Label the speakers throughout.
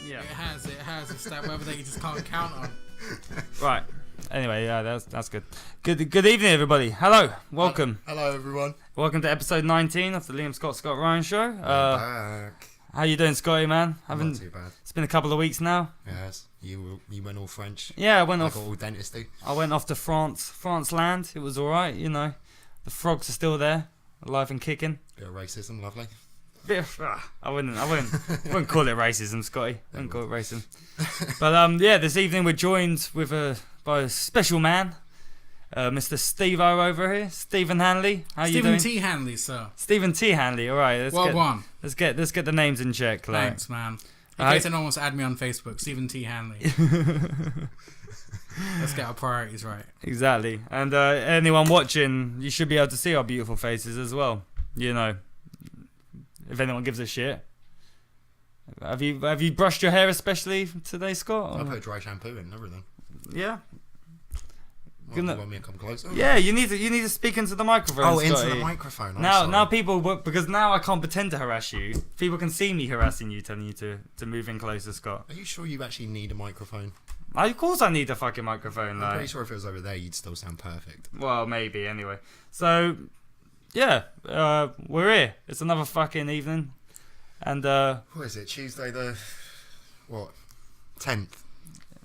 Speaker 1: Yeah.
Speaker 2: It has. It's that weather that you just can't count on.
Speaker 1: Right. Anyway, yeah, that's good. Good evening, everybody. Hello. Welcome.
Speaker 3: Hello, everyone.
Speaker 1: Welcome to episode 19 of the Liam Scott Ryan Show.
Speaker 3: Back.
Speaker 1: How you doing, Scotty, man?
Speaker 3: Not too bad.
Speaker 1: It's been a couple of weeks now.
Speaker 3: Yes. You went all French.
Speaker 1: Yeah, I went off.
Speaker 3: Got all dentistry.
Speaker 1: I went off to France land. It was all right, you know. The frogs are still there, alive and kicking.
Speaker 3: Bit of racism, lovely.
Speaker 1: I wouldn't call it racism, Scotty. I wouldn't call it racism. But yeah, this evening we're joined with by a special man, Mr. Steve-O over here, Stephen Hanley. How you doing?
Speaker 2: Stephen T. Hanley, sir.
Speaker 1: Stephen T. Hanley. All right, let's get the names in check.
Speaker 2: Thanks, man. In case anyone wants to add me on Facebook, Stephen T. Hanley. Let's get our priorities right.
Speaker 1: Exactly. And anyone watching, you should be able to see our beautiful faces as well. You know, if anyone gives a shit. Have you brushed your hair especially today, Scott?
Speaker 3: I put dry shampoo in and everything.
Speaker 1: Yeah.
Speaker 3: You want me to come closer?
Speaker 1: Yeah, you need to speak into the microphone.
Speaker 3: Oh,
Speaker 1: Scotty.
Speaker 3: into the microphone.
Speaker 1: Now people, because now I can't pretend to harass you. People can see me harassing you, telling you to move in closer, Scott.
Speaker 3: Are you sure you actually need a microphone?
Speaker 1: Of course I need a fucking microphone.
Speaker 3: I'm pretty sure if it was over there, you'd still sound perfect.
Speaker 1: Well, maybe anyway. So, yeah, we're here. It's another fucking evening, and
Speaker 3: what is it? Tuesday the 10th.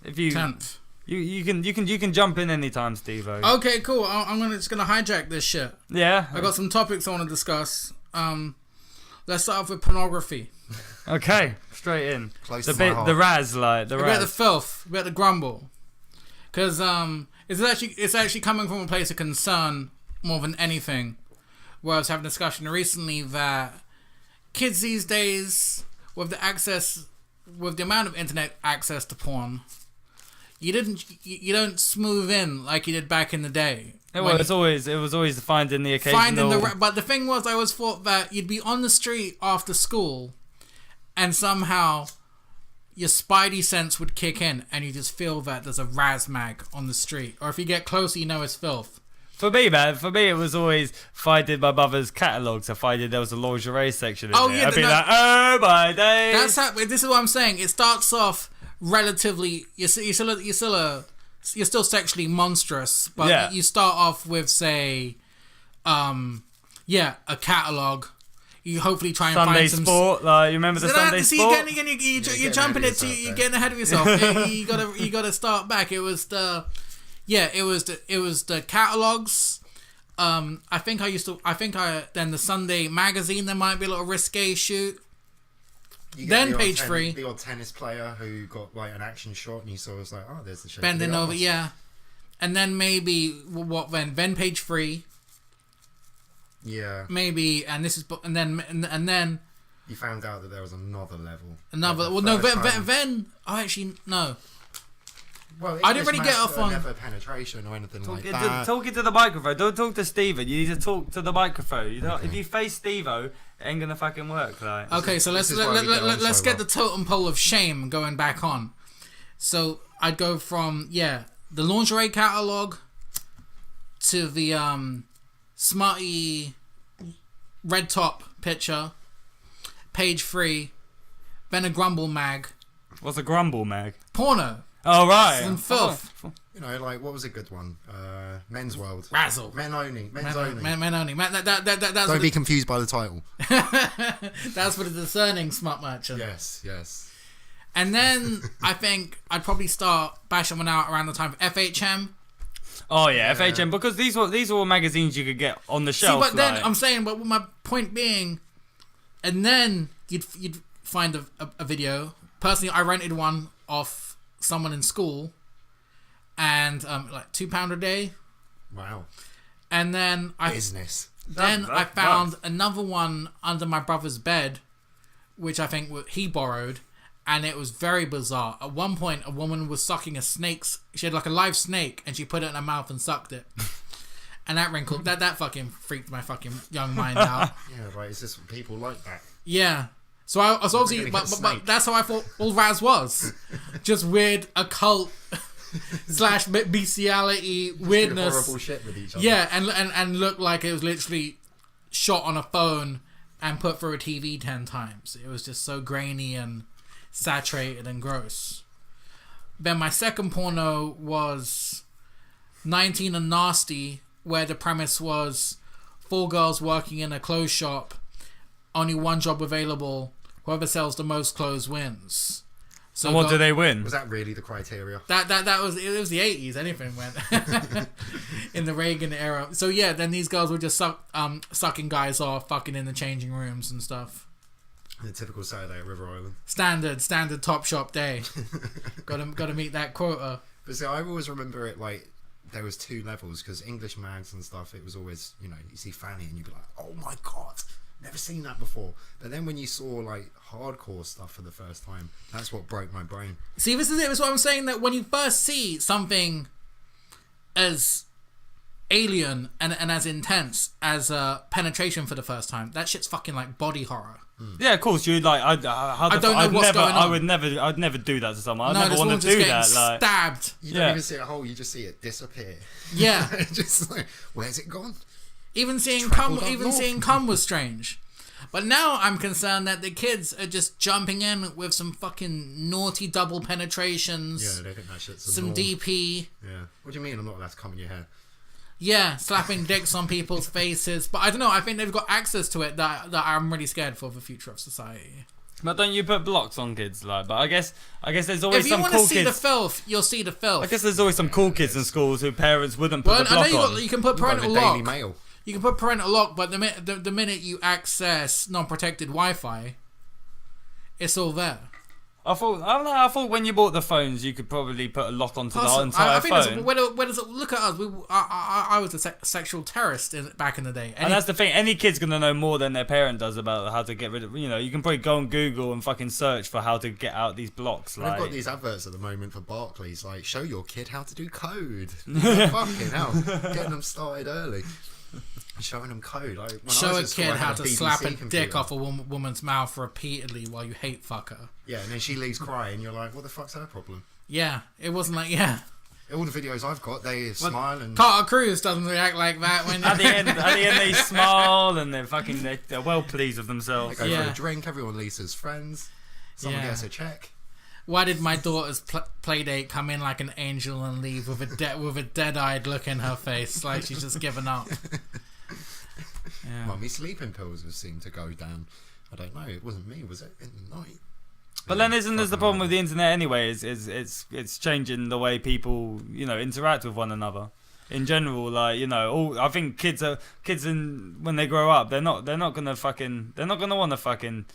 Speaker 1: If you
Speaker 2: 10th.
Speaker 1: You can jump in anytime, Steve-O.
Speaker 2: Okay, cool. I'm just gonna hijack this shit.
Speaker 1: Yeah.
Speaker 2: I got some topics I want to discuss. Let's start off with pornography.
Speaker 1: Okay, straight in.
Speaker 3: Close
Speaker 1: the
Speaker 3: to my heart.
Speaker 1: the Raz, like the
Speaker 2: A
Speaker 1: Raz.
Speaker 2: bit of the filth, a bit of the grumble, because it's actually coming from a place of concern more than anything. Where I was having a discussion recently that kids these days, with the amount of internet access to porn, you don't smooth in like you did back in the day.
Speaker 1: It was always finding the occasional.
Speaker 2: But the thing was, I always thought that you'd be on the street after school, and somehow your spidey sense would kick in, and you just feel that there's a Raz mag on the street, or if you get closer, you know it's filth.
Speaker 1: For me, it was always if I did my mother's catalogues, if I did there was a lingerie section in there, I'd be like, oh my days.
Speaker 2: This is what I'm saying. It starts off relatively, you're still sexually monstrous, but
Speaker 1: yeah.
Speaker 2: You start off with, say, a catalogue. You hopefully try and
Speaker 1: Sunday
Speaker 2: find some
Speaker 1: sport. Like you remember the Sunday sport?
Speaker 2: You're jumping it. You're getting ahead of yourself. you gotta start back. It was the catalogs. Then the Sunday magazine. There might be a little risque shoot. Then page 3.
Speaker 3: The odd tennis player who got like an action shot, and you saw was like, oh, there's the shape.
Speaker 2: Bending
Speaker 3: of the
Speaker 2: over,
Speaker 3: arse.
Speaker 2: yeah. And then maybe what then? Then page 3.
Speaker 3: Yeah.
Speaker 2: Maybe, and this is, and then.
Speaker 3: You found out that there was another level.
Speaker 2: Then. Oh, actually, no.
Speaker 3: Well,
Speaker 2: I didn't really get off on
Speaker 3: never penetration or anything like that.
Speaker 1: Talk into the microphone. Don't talk to Steven. You need to talk to the microphone. If you face Steve-O, it ain't gonna fucking work. Like.
Speaker 2: Okay, so let's get the totem pole of shame going back on. So I'd go from the lingerie catalog to the smutty red top picture, page 3, then a grumble mag.
Speaker 1: What's a grumble mag?
Speaker 2: Porno.
Speaker 1: Oh right.
Speaker 2: Some filth.
Speaker 3: You know, like what was a good one? Men's World.
Speaker 2: Razzle.
Speaker 3: Men only. Men's
Speaker 2: only.
Speaker 3: only.
Speaker 2: Men only. That's
Speaker 3: Don't be confused by the title.
Speaker 2: That's for the discerning smut merchant.
Speaker 3: Yes.
Speaker 2: And then I think I'd probably start bashing one out around the time of FHM.
Speaker 1: Oh yeah, FHM, because these were all magazines you could get on the shelf.
Speaker 2: See, but then I'm saying, but my point being, and then you'd find a video. Personally, I rented one off someone in school, and like £2 a day.
Speaker 3: Wow.
Speaker 2: And then I found another one under my brother's bed, which I think he borrowed, and it was very bizarre. At one point, a woman was sucking she had like a live snake, and she put it in her mouth and sucked it. And that wrinkled, that fucking freaked my fucking young mind out.
Speaker 3: Yeah, right. Is this people like that?
Speaker 2: Yeah. So I was obviously, but that's how I thought all Raz was. Just weird occult / bestiality weirdness.
Speaker 3: Horrible shit with each other.
Speaker 2: Yeah, and looked like it was literally shot on a phone and put through a TV 10 times. It was just so grainy and saturated and gross. Then my second porno was 19 and Nasty, where the premise was 4 girls working in a clothes shop, only one job available, whoever sells the most clothes wins. So
Speaker 1: and what do they win?
Speaker 3: Was that really the criteria?
Speaker 2: That was it. Was the 80s. Anything went in the Reagan era. So yeah, then these girls were just sucking guys off, fucking in the changing rooms and stuff.
Speaker 3: The typical Saturday at River Island.
Speaker 2: Standard Top Shop day. Gotta meet that quota.
Speaker 3: But see, I always remember it like there was 2 levels, because English mags and stuff, it was always, you know, you see Fanny and you'd be like, oh my god, never seen that before. But then when you saw like hardcore stuff for the first time, that's what broke my brain.
Speaker 2: See, this is it. That's what I'm saying, that when you first see something as alien and as intense as penetration for the first time, that shit's fucking like body horror.
Speaker 1: Yeah, of course. You like. I don't know
Speaker 2: what's going on.
Speaker 1: I'd never do that to someone. I'd
Speaker 2: No,
Speaker 1: never want to do that. Like,
Speaker 2: stabbed.
Speaker 3: You don't even see a hole, you just see it disappear.
Speaker 2: Yeah.
Speaker 3: Just like, where's it gone?
Speaker 2: Even seeing
Speaker 3: Trampled up
Speaker 2: cum
Speaker 3: north.
Speaker 2: was strange. But now I'm concerned that the kids are just jumping in with some fucking naughty double penetrations.
Speaker 3: Yeah, they think that shit's
Speaker 2: some
Speaker 3: norm.
Speaker 2: DP.
Speaker 3: Yeah. What do you mean I'm not allowed to come in your hair?
Speaker 2: Yeah, slapping dicks on people's faces. But I don't know, I think they've got access to it that I'm really scared for the future of society.
Speaker 1: but don't you put blocks on kids? Like, but I guess there's always
Speaker 2: If you
Speaker 1: some
Speaker 2: want to
Speaker 1: cool
Speaker 2: see the
Speaker 1: kids.
Speaker 2: filth, you'll see the filth.
Speaker 1: I guess there's always some cool kids in schools who parents wouldn't put
Speaker 2: Well,
Speaker 1: the
Speaker 2: I
Speaker 1: block
Speaker 2: know
Speaker 1: on.
Speaker 2: you can put
Speaker 3: You've got
Speaker 2: parental
Speaker 3: the Daily
Speaker 2: lock.
Speaker 3: Mail.
Speaker 2: You can put parental lock, but the minute you access non-protected Wi-Fi, it's all there.
Speaker 1: I thought when you bought the phones, you could probably put a lock onto the entire
Speaker 2: I think
Speaker 1: phone.
Speaker 2: where does it look at us? I was a sexual terrorist back in the day.
Speaker 1: And that's the thing. Any kid's gonna know more than their parent does about how to get rid of. You know, you can probably go on Google and fucking search for how to get out these blocks.
Speaker 3: They've
Speaker 1: Like,
Speaker 3: got these adverts at the moment for Barclays, like, show your kid how to do code. Fucking hell. Getting them started early. Showing them code. Like, when I
Speaker 2: Show
Speaker 3: was
Speaker 2: a
Speaker 3: at school,
Speaker 2: kid
Speaker 3: I had
Speaker 2: how
Speaker 3: a
Speaker 2: to
Speaker 3: BBC
Speaker 2: slap a
Speaker 3: computer.
Speaker 2: dick off a woman's mouth repeatedly while you hate fuck her.
Speaker 3: Yeah, and then she leaves crying, you're like, what the fuck's her problem?
Speaker 2: Yeah, it wasn't like, yeah.
Speaker 3: All the videos I've got, they smile and...
Speaker 2: Carter Cruz doesn't react like that when...
Speaker 1: at the end, they smile and they're well pleased with
Speaker 3: They
Speaker 1: themselves.
Speaker 3: go
Speaker 2: Yeah.
Speaker 3: for a drink, everyone leaves as friends. Someone
Speaker 2: Yeah.
Speaker 3: gets a check.
Speaker 2: Why did my daughter's play date come in like an angel and leave with a dead-eyed look in her face, like she's just given up? Yeah.
Speaker 3: Mummy sleeping pills have seemed to go down. I don't know, it wasn't me, was it? In the night.
Speaker 1: But then isn't this the problem with the internet anyway? Is it's changing the way people, you know, interact with one another. In general, like, you know, I think kids when they grow up, they're not gonna want to fucking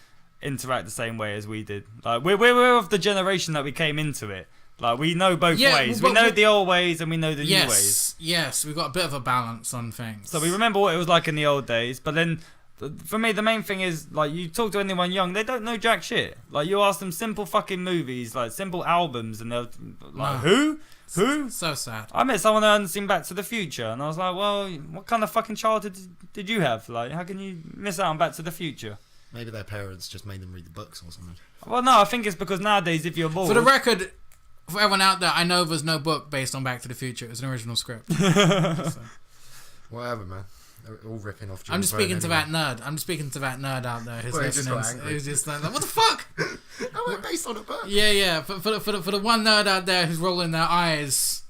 Speaker 1: interact the same way as we did. Like, we're of the generation that we came into it. Like, we know both ways. We know the old ways and we know the new ways.
Speaker 2: Yes, we've got a bit of a balance on things.
Speaker 1: So we remember what it was like in the old days, but then for me the main thing is, like, you talk to anyone young, they don't know jack shit. Like, you ask them simple fucking movies, like simple albums, and they're like, who?
Speaker 2: So sad.
Speaker 1: I met someone that hadn't seen Back to the Future, and I was like, well, what kind of fucking childhood did you have? Like, how can you miss out on Back to the Future?
Speaker 3: Maybe their parents just made them read the books or something.
Speaker 1: Well, no, I think it's because nowadays if you're bored...
Speaker 2: For the record, for everyone out there, I know there's no book based on Back to the Future. It's an original script. So.
Speaker 3: Whatever, man. They're all ripping off.
Speaker 2: I'm just speaking to that nerd. I'm just speaking to that nerd out there who's
Speaker 3: Well, he just
Speaker 2: listening.
Speaker 3: got angry.
Speaker 2: Who's just like, what the fuck?
Speaker 3: That wasn't based on a book.
Speaker 2: Yeah. For the one nerd out there who's rolling their eyes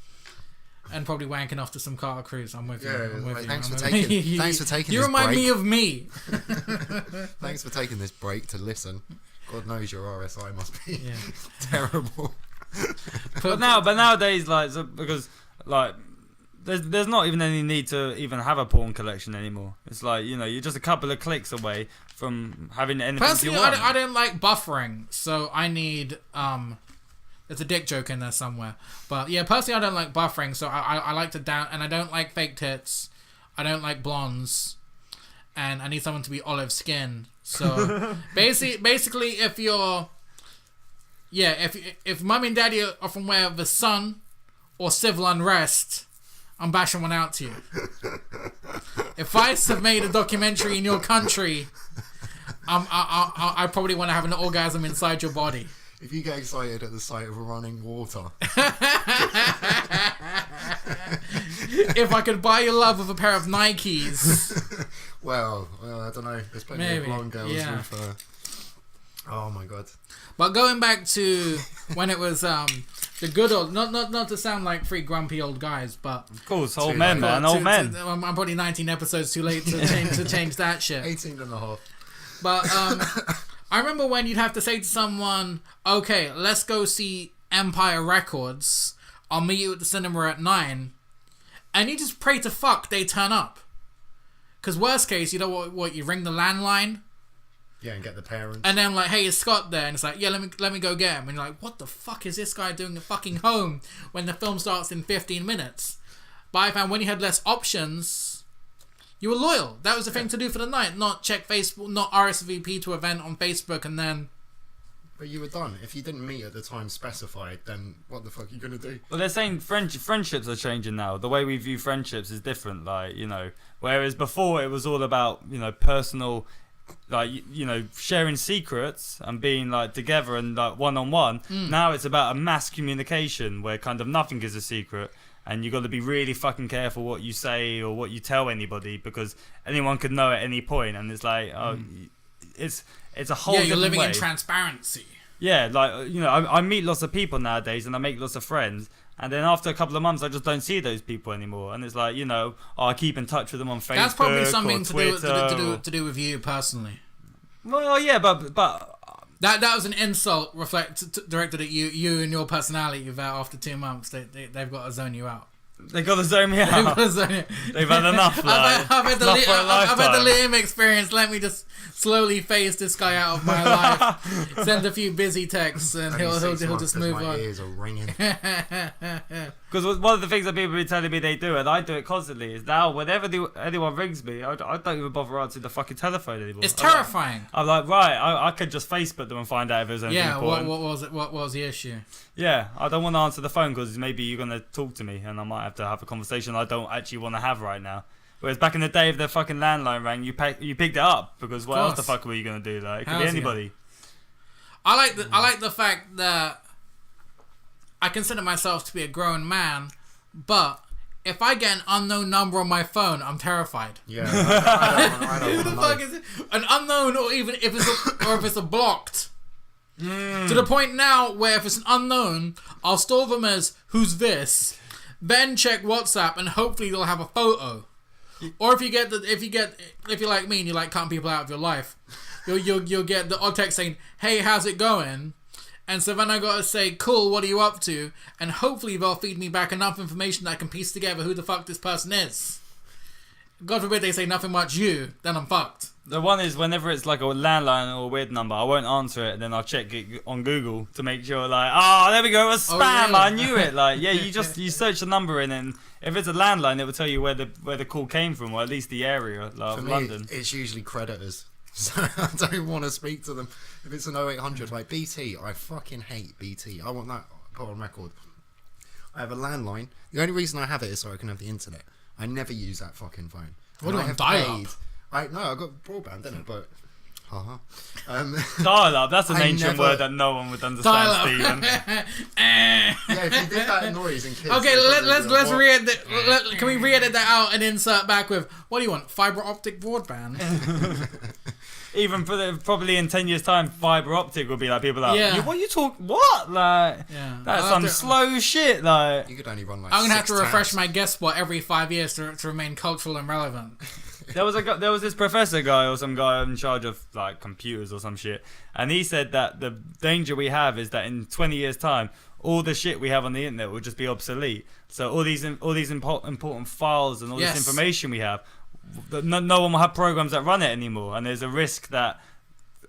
Speaker 2: and probably wanking off to some Carter Cruz. I'm with you. I'm with you.
Speaker 3: Thanks for
Speaker 2: I'm with
Speaker 3: taking.
Speaker 2: you.
Speaker 3: Thanks for taking.
Speaker 2: You
Speaker 3: this
Speaker 2: remind
Speaker 3: break.
Speaker 2: me of me.
Speaker 3: Thanks for taking this break to listen. God knows your RSI must be
Speaker 2: Yeah.
Speaker 3: terrible.
Speaker 1: But nowadays, like, because, like, there's not even any need to even have a porn collection anymore. It's like, you know, you're just a couple of clicks away from having anything
Speaker 2: Personally,
Speaker 1: you want.
Speaker 2: I don't like buffering, so I need there's a dick joke in there somewhere. But yeah, personally, I don't like buffering, so I like to down, and I don't like fake tits. I don't like blondes, and I need someone to be olive skin. So basically, if mummy and daddy are from where the sun or civil unrest, I'm bashing one out to you. If ICE have made a documentary in your country, I probably want to have an orgasm inside your body.
Speaker 3: If you get excited at the sight of running water,
Speaker 2: If I could buy your love with a pair of Nikes.
Speaker 3: well, I don't know. There's plenty
Speaker 2: Maybe,
Speaker 3: of blonde girls
Speaker 2: yeah.
Speaker 3: with Oh my god.
Speaker 2: But going back to when it was the good old, not to sound like three grumpy old guys, but
Speaker 1: Of course, old
Speaker 3: Too
Speaker 1: men,
Speaker 3: late.
Speaker 1: man, old men.
Speaker 2: I'm probably 19 episodes too late to change that shit.
Speaker 3: 18 and a half.
Speaker 2: But I remember when you'd have to say to someone, "Okay, let's go see Empire Records. I'll meet you at the cinema at 9," and you just pray to fuck they turn up. Because worst case, you know what? You ring the landline.
Speaker 3: Yeah, and get the parents.
Speaker 2: And then like, hey, is Scott there? And it's like, yeah, let me go get him. And you're like, what the fuck is this guy doing at fucking home when the film starts in 15 minutes? But I found when you had less options, you were loyal. That was the thing to do for the night. Not check Facebook, not RSVP to event on Facebook, and then.
Speaker 3: But you were done. If you didn't meet at the time specified, then what the fuck are you gonna do?
Speaker 1: Well, they're saying friendships are changing now. The way we view friendships is different. Like, you know, whereas before it was all about, you know, personal, like, you know, sharing secrets and being like together and like one-on-one. Now it's about a mass communication where kind of nothing is a secret, and you got to be really fucking careful what you say or what you tell anybody, because anyone could know at any point. And it's like, it's a whole
Speaker 2: Yeah, you're
Speaker 1: different
Speaker 2: living
Speaker 1: way.
Speaker 2: in transparency.
Speaker 1: Yeah, like, you know, I meet lots of people nowadays and I make lots of friends, and then after a couple of months I just don't see those people anymore, and it's like, you know, I keep in touch with them on Facebook.
Speaker 2: That's probably something
Speaker 1: or
Speaker 2: to
Speaker 1: Twitter,
Speaker 2: do to do with you personally.
Speaker 1: Well, yeah, but
Speaker 2: That was an insult directed at you and your personality. That after 2 months they've got to zone you out.
Speaker 1: they got to zone me
Speaker 2: They've got
Speaker 1: out.
Speaker 2: to zone you.
Speaker 1: They've had enough. Like,
Speaker 2: I've had the
Speaker 1: enough for a
Speaker 2: I've had the
Speaker 1: lifetime.
Speaker 2: Liam experience. Let me just slowly phase this guy out of my life. Send a few busy texts, and
Speaker 3: Only
Speaker 2: he'll
Speaker 3: 6
Speaker 2: just
Speaker 3: months 'cause
Speaker 2: move
Speaker 3: my
Speaker 2: on.
Speaker 3: ears are ringing.
Speaker 1: Because one of the things that people be telling me they do, and I do it constantly, is now whenever anyone rings me, I don't even bother answering the fucking telephone anymore.
Speaker 2: It's terrifying.
Speaker 1: I'm like, right, I could just Facebook them and find out if there's anything
Speaker 2: Yeah. What
Speaker 1: important.
Speaker 2: was it? What was the issue?
Speaker 1: Yeah, I don't want to answer the phone because maybe you're going to talk to me and I might have to have a conversation I don't actually want to have right now. Whereas back in the day, if the fucking landline rang, you picked it up, because what else the fuck were you going to do? Like, it could be
Speaker 2: How's it?
Speaker 1: anybody.
Speaker 2: I like the fact that I consider myself to be a grown man, but if I get an unknown number on my phone, I'm terrified.
Speaker 3: Yeah, I don't
Speaker 2: Who the
Speaker 3: wanna
Speaker 2: fuck
Speaker 3: know.
Speaker 2: is it? An unknown, or even if it's a blocked. To the point now where if it's an unknown, I'll store them as "who's this," then check WhatsApp, and hopefully they'll have a photo. Or if you're like me and you like cutting people out of your life, you'll get the odd text saying, "Hey, how's it going?" And so then I gotta say, "Cool, what are you up to?" And hopefully they'll feed me back enough information that I can piece together who the fuck this person is. God forbid they say nothing much you, then I'm fucked.
Speaker 1: The one is whenever it's like a landline or a weird number, I won't answer it, and then I'll check it on Google to make sure, like, oh, there we go, it was
Speaker 2: Oh,
Speaker 1: spam,
Speaker 2: really?
Speaker 1: I knew it. Like, yeah, you search the number in, and if it's a landline, it will tell you where the call came from, or at least the area, like,
Speaker 3: For
Speaker 1: of
Speaker 3: me,
Speaker 1: London.
Speaker 3: it's usually creditors. So I don't want to speak to them. If it's an 0800, like BT, I fucking hate BT. I want that put on record. I have a landline. The only reason I have it is so I can have the internet. I never use that fucking phone.
Speaker 2: What
Speaker 3: And
Speaker 2: do
Speaker 3: I
Speaker 2: you
Speaker 3: have
Speaker 2: want, dial-up?
Speaker 3: paid- I got broadband, didn't it? But
Speaker 1: Dial up, that's an
Speaker 3: I
Speaker 1: ancient
Speaker 3: never-
Speaker 1: word that no one would understand,
Speaker 2: Dial up.
Speaker 1: Stephen.
Speaker 3: yeah, if you did that noise in kids.
Speaker 2: Okay,
Speaker 3: they'd
Speaker 2: let's
Speaker 3: probably be like,
Speaker 2: re-edit. Can we re-edit that out and insert back with what do you want? Fiber optic broadband.
Speaker 1: Even probably in 10 years' time, fibre optic will be like, people are like,
Speaker 2: Yeah.
Speaker 1: what you talk, what? Like,
Speaker 2: Yeah.
Speaker 1: that's
Speaker 2: I'll
Speaker 1: some
Speaker 2: have to-
Speaker 1: slow shit, like.
Speaker 3: You could only run like.
Speaker 2: I'm gonna have to
Speaker 3: 6
Speaker 2: refresh
Speaker 3: tabs.
Speaker 2: my guest spot every 5 years to remain cultural and relevant.
Speaker 1: There was this professor guy or some guy in charge of like computers or some shit, and he said that the danger we have is that in 20 years' time, all the shit we have on the internet will just be obsolete. So all these important files and all
Speaker 2: Yes.
Speaker 1: this information we have, no one will have programs that run it anymore, and there's a risk that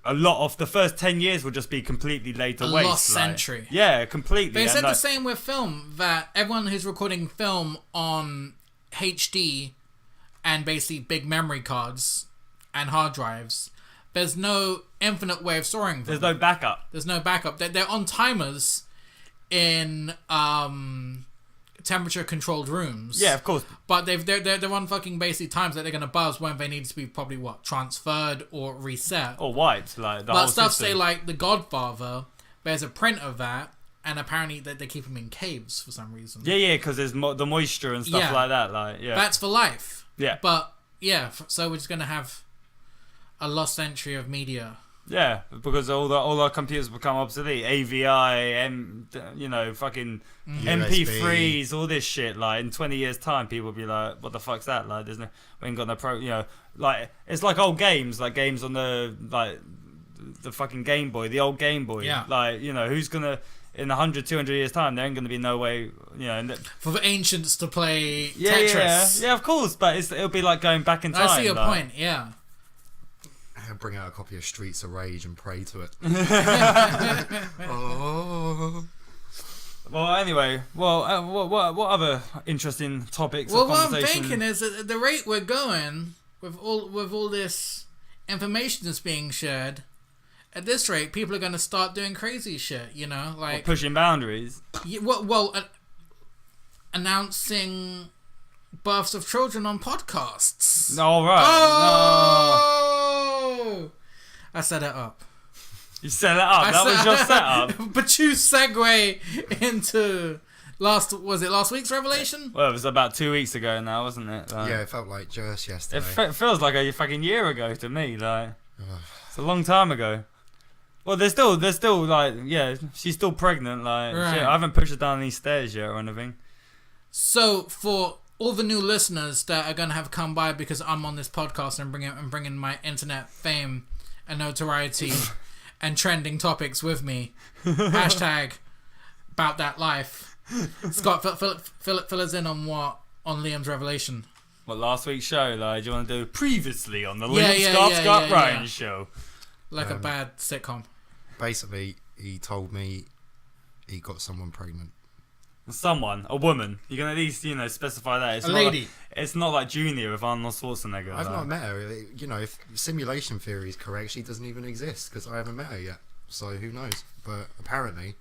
Speaker 1: a lot of the first 10 years will just be completely laid to
Speaker 2: A
Speaker 1: waste.
Speaker 2: lost
Speaker 1: like-
Speaker 2: century.
Speaker 1: Yeah, completely.
Speaker 2: They
Speaker 1: And,
Speaker 2: said the
Speaker 1: like,
Speaker 2: same with film, that everyone who's recording film on HD and basically big memory cards and hard drives, there's no infinite way of storing them.
Speaker 1: there's no backup.
Speaker 2: There's no backup. They're on timers in temperature controlled rooms.
Speaker 1: Yeah, of course.
Speaker 2: But they're on fucking basic times that they're gonna buzz when they need to be probably transferred or reset.
Speaker 1: Or wiped, like the
Speaker 2: but
Speaker 1: whole
Speaker 2: stuff
Speaker 1: system.
Speaker 2: say like The Godfather, there's a print of that, and apparently they keep them in caves for some reason.
Speaker 1: Yeah, because there's the moisture and stuff
Speaker 2: Yeah.
Speaker 1: like that. Like, yeah.
Speaker 2: That's for life.
Speaker 1: Yeah.
Speaker 2: But yeah, so we're just gonna have a lost century of media
Speaker 1: Yeah, because all our computers become obsolete. AVI, fucking MP3s, all this shit. Like in 20 years' time, people will be like, "What the fuck's that?" Like, we ain't got no like it's like old games, like games on the fucking Game Boy, the old Game Boy.
Speaker 2: Yeah.
Speaker 1: Like, who's gonna in 100, 200 years' time? There ain't gonna be no way,
Speaker 2: for the ancients to play Tetris.
Speaker 1: Yeah, of course, but it'll be like going back in time.
Speaker 2: I see your point. Yeah.
Speaker 3: Bring out a copy of Streets of Rage and pray to it. Oh.
Speaker 1: Well, anyway, what other interesting topics?
Speaker 2: Well,
Speaker 1: of
Speaker 2: what I'm
Speaker 1: conversation?
Speaker 2: thinking is that at the rate we're going with all this information that's being shared, at this rate, people are going to start doing crazy shit. Like
Speaker 1: pushing boundaries.
Speaker 2: Announcing births of children on podcasts.
Speaker 1: All right.
Speaker 2: Oh! I set it up.
Speaker 1: You set it up. That was your setup.
Speaker 2: But you segue into last week's revelation?
Speaker 1: Well, it was about 2 weeks ago now, wasn't it? Like,
Speaker 3: Yeah, it felt like just yesterday.
Speaker 1: it feels like a fucking year ago to me. Like it's a long time ago. Well, there's still like, yeah, she's still pregnant. Like
Speaker 2: Right.
Speaker 1: shit, I haven't pushed her down these stairs yet or anything.
Speaker 2: So for all the new listeners that are gonna have come by because I'm on this podcast and bringing my internet fame and notoriety and trending topics with me, hashtag about that life. Scott, fill us in on Liam's revelation.
Speaker 1: What, last week's show? Like, do you want to do previously on the
Speaker 2: Yeah,
Speaker 1: Liam Scott Ryan
Speaker 2: yeah.
Speaker 1: show?
Speaker 2: Like a bad sitcom.
Speaker 3: Basically, he told me he got someone pregnant.
Speaker 1: Someone, a woman. You can at least, specify that. It's
Speaker 2: A
Speaker 1: not
Speaker 2: lady.
Speaker 1: Like, it's not like Junior with Arnold Schwarzenegger.
Speaker 3: I've
Speaker 1: like.
Speaker 3: not met her. If simulation theory is correct, she doesn't even exist because I haven't met her yet. So who knows? But apparently,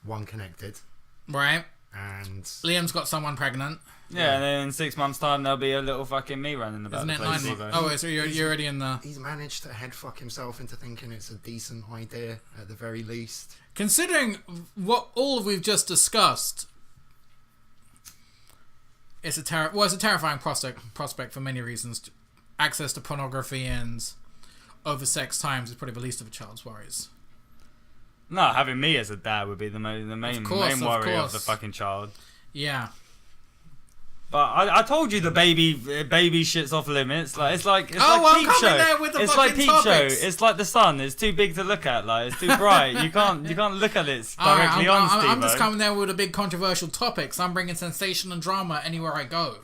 Speaker 3: one connected,
Speaker 2: Right.
Speaker 3: and
Speaker 2: Liam's got someone pregnant.
Speaker 1: Yeah, and then in 6 months' time, there'll be a little fucking me running about
Speaker 2: Isn't
Speaker 1: the
Speaker 2: it
Speaker 1: place.
Speaker 2: 9 months? Oh, wait, so you're already in the...
Speaker 3: he's managed to head fuck himself into thinking it's a decent idea at the very least.
Speaker 2: Considering what all we've just discussed, it's a terrifying prospect for many reasons. Access to pornography and over-sex times is probably the least of a child's worries.
Speaker 1: No, having me as a dad would be the main worry of the fucking child.
Speaker 2: Yeah.
Speaker 1: But I told you the baby shit's off limits. Like it's like Peep Show.
Speaker 2: There with the
Speaker 1: It's like
Speaker 2: fucking
Speaker 1: Peep
Speaker 2: topics.
Speaker 1: Show. It's like the sun. It's too big to look at. Like it's too bright. You can't look at it directly on.
Speaker 2: I'm just coming there with a big controversial topics. I'm bringing sensation and drama anywhere I go.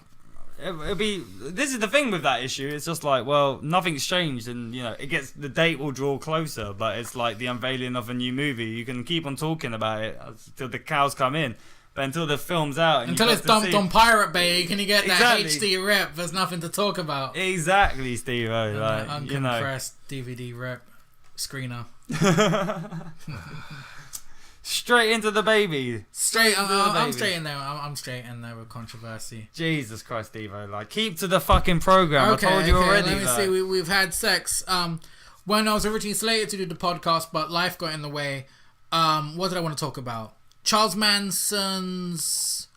Speaker 1: It'll be. This is the thing with that issue. It's just like, well, nothing's changed, and the date will draw closer. But it's like the unveiling of a new movie. You can keep on talking about it until the cows come in. But until the film's out, and
Speaker 2: until it's dumped on Pirate Bay, can you get that
Speaker 1: Exactly.
Speaker 2: HD rip? There's nothing to talk about.
Speaker 1: Exactly, Steve-O. Like,
Speaker 2: Uncompressed DVD rip screener.
Speaker 1: Straight into the baby.
Speaker 2: Straight. I'm
Speaker 1: baby.
Speaker 2: straight in there. I'm straight in there with controversy.
Speaker 1: Jesus Christ, Steve-O. Like, keep to the fucking program.
Speaker 2: Okay,
Speaker 1: I told you already.
Speaker 2: Let me
Speaker 1: like.
Speaker 2: see. We've had sex. When I was originally slated to do the podcast, but life got in the way. What did I want to talk about? Charles Manson's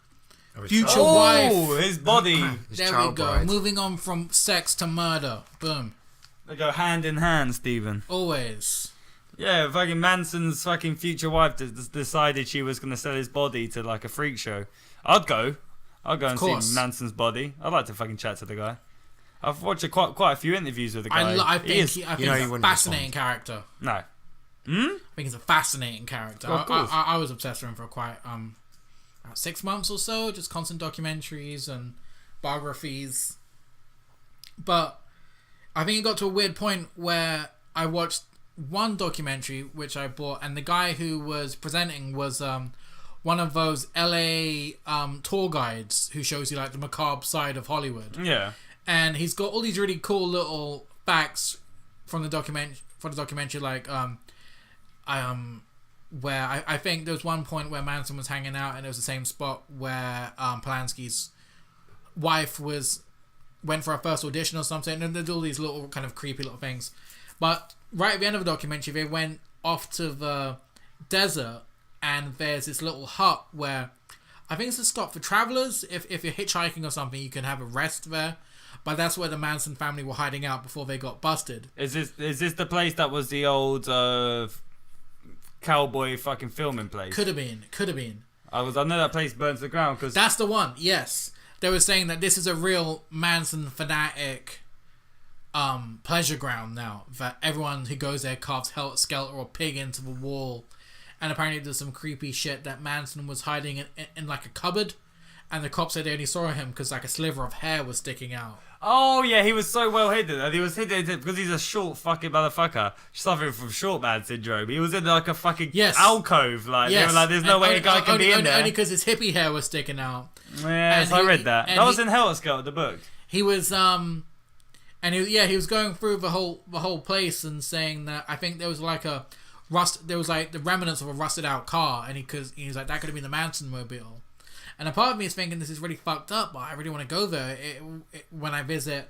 Speaker 2: future wife.
Speaker 1: Oh, his body.
Speaker 3: His
Speaker 2: There we
Speaker 3: child
Speaker 2: go.
Speaker 3: bride.
Speaker 2: Moving on from sex to murder. Boom.
Speaker 1: They go hand in hand, Stephen.
Speaker 2: Always.
Speaker 1: Yeah, fucking Manson's fucking future wife decided she was going to sell his body to like a freak show. I'd go and see Manson's body. I'd like to fucking chat to the guy. I've watched quite a few interviews with the guy.
Speaker 2: I think he's a
Speaker 3: wouldn't
Speaker 2: fascinating
Speaker 3: respond.
Speaker 2: character.
Speaker 1: No.
Speaker 2: I think he's a fascinating character.
Speaker 1: Well, of course.
Speaker 2: I was obsessed with him for quite about 6 months or so, just constant documentaries and biographies. But I think it got to a weird point where I watched one documentary which I bought, and the guy who was presenting was one of those LA tour guides who shows you like the macabre side of Hollywood.
Speaker 1: Yeah.
Speaker 2: And he's got all these really cool little facts from the documentary, like where I think there was one point where Manson was hanging out, and it was the same spot where Polanski's wife went for her first audition or something, and there's all these little kind of creepy little things. But right at the end of the documentary, they went off to the desert, and there's this little hut where I think it's a stop for travelers. If you're hitchhiking or something, you can have a rest there. but that's where the Manson family were hiding out before they got busted.
Speaker 1: Is this the place that was the old cowboy fucking filming place?
Speaker 2: Could have been.
Speaker 1: I know that place burns to the ground because
Speaker 2: That's the one. Yes, they were saying that this is a real Manson fanatic pleasure ground now. That everyone who goes there carves skeleton or pig into the wall, and apparently there's some creepy shit that Manson was hiding in like a cupboard, and the cops said they only saw him because like a sliver of hair was sticking out.
Speaker 1: Oh yeah, he was so well hidden. And he was hidden because he's a short fucking motherfucker suffering from short man syndrome. He was in like a fucking alcove. Like they were like, "There's no way a guy can be in there."
Speaker 2: Only because his hippie hair was sticking out.
Speaker 1: Yes, I read that. That was in Helter Skelter, the book.
Speaker 2: He was he was going through the whole place and saying that I think there was like the remnants of a rusted out car, and he was like, that could have been the Manson mobile. And a part of me is thinking this is really fucked up, but I really want to go there when I visit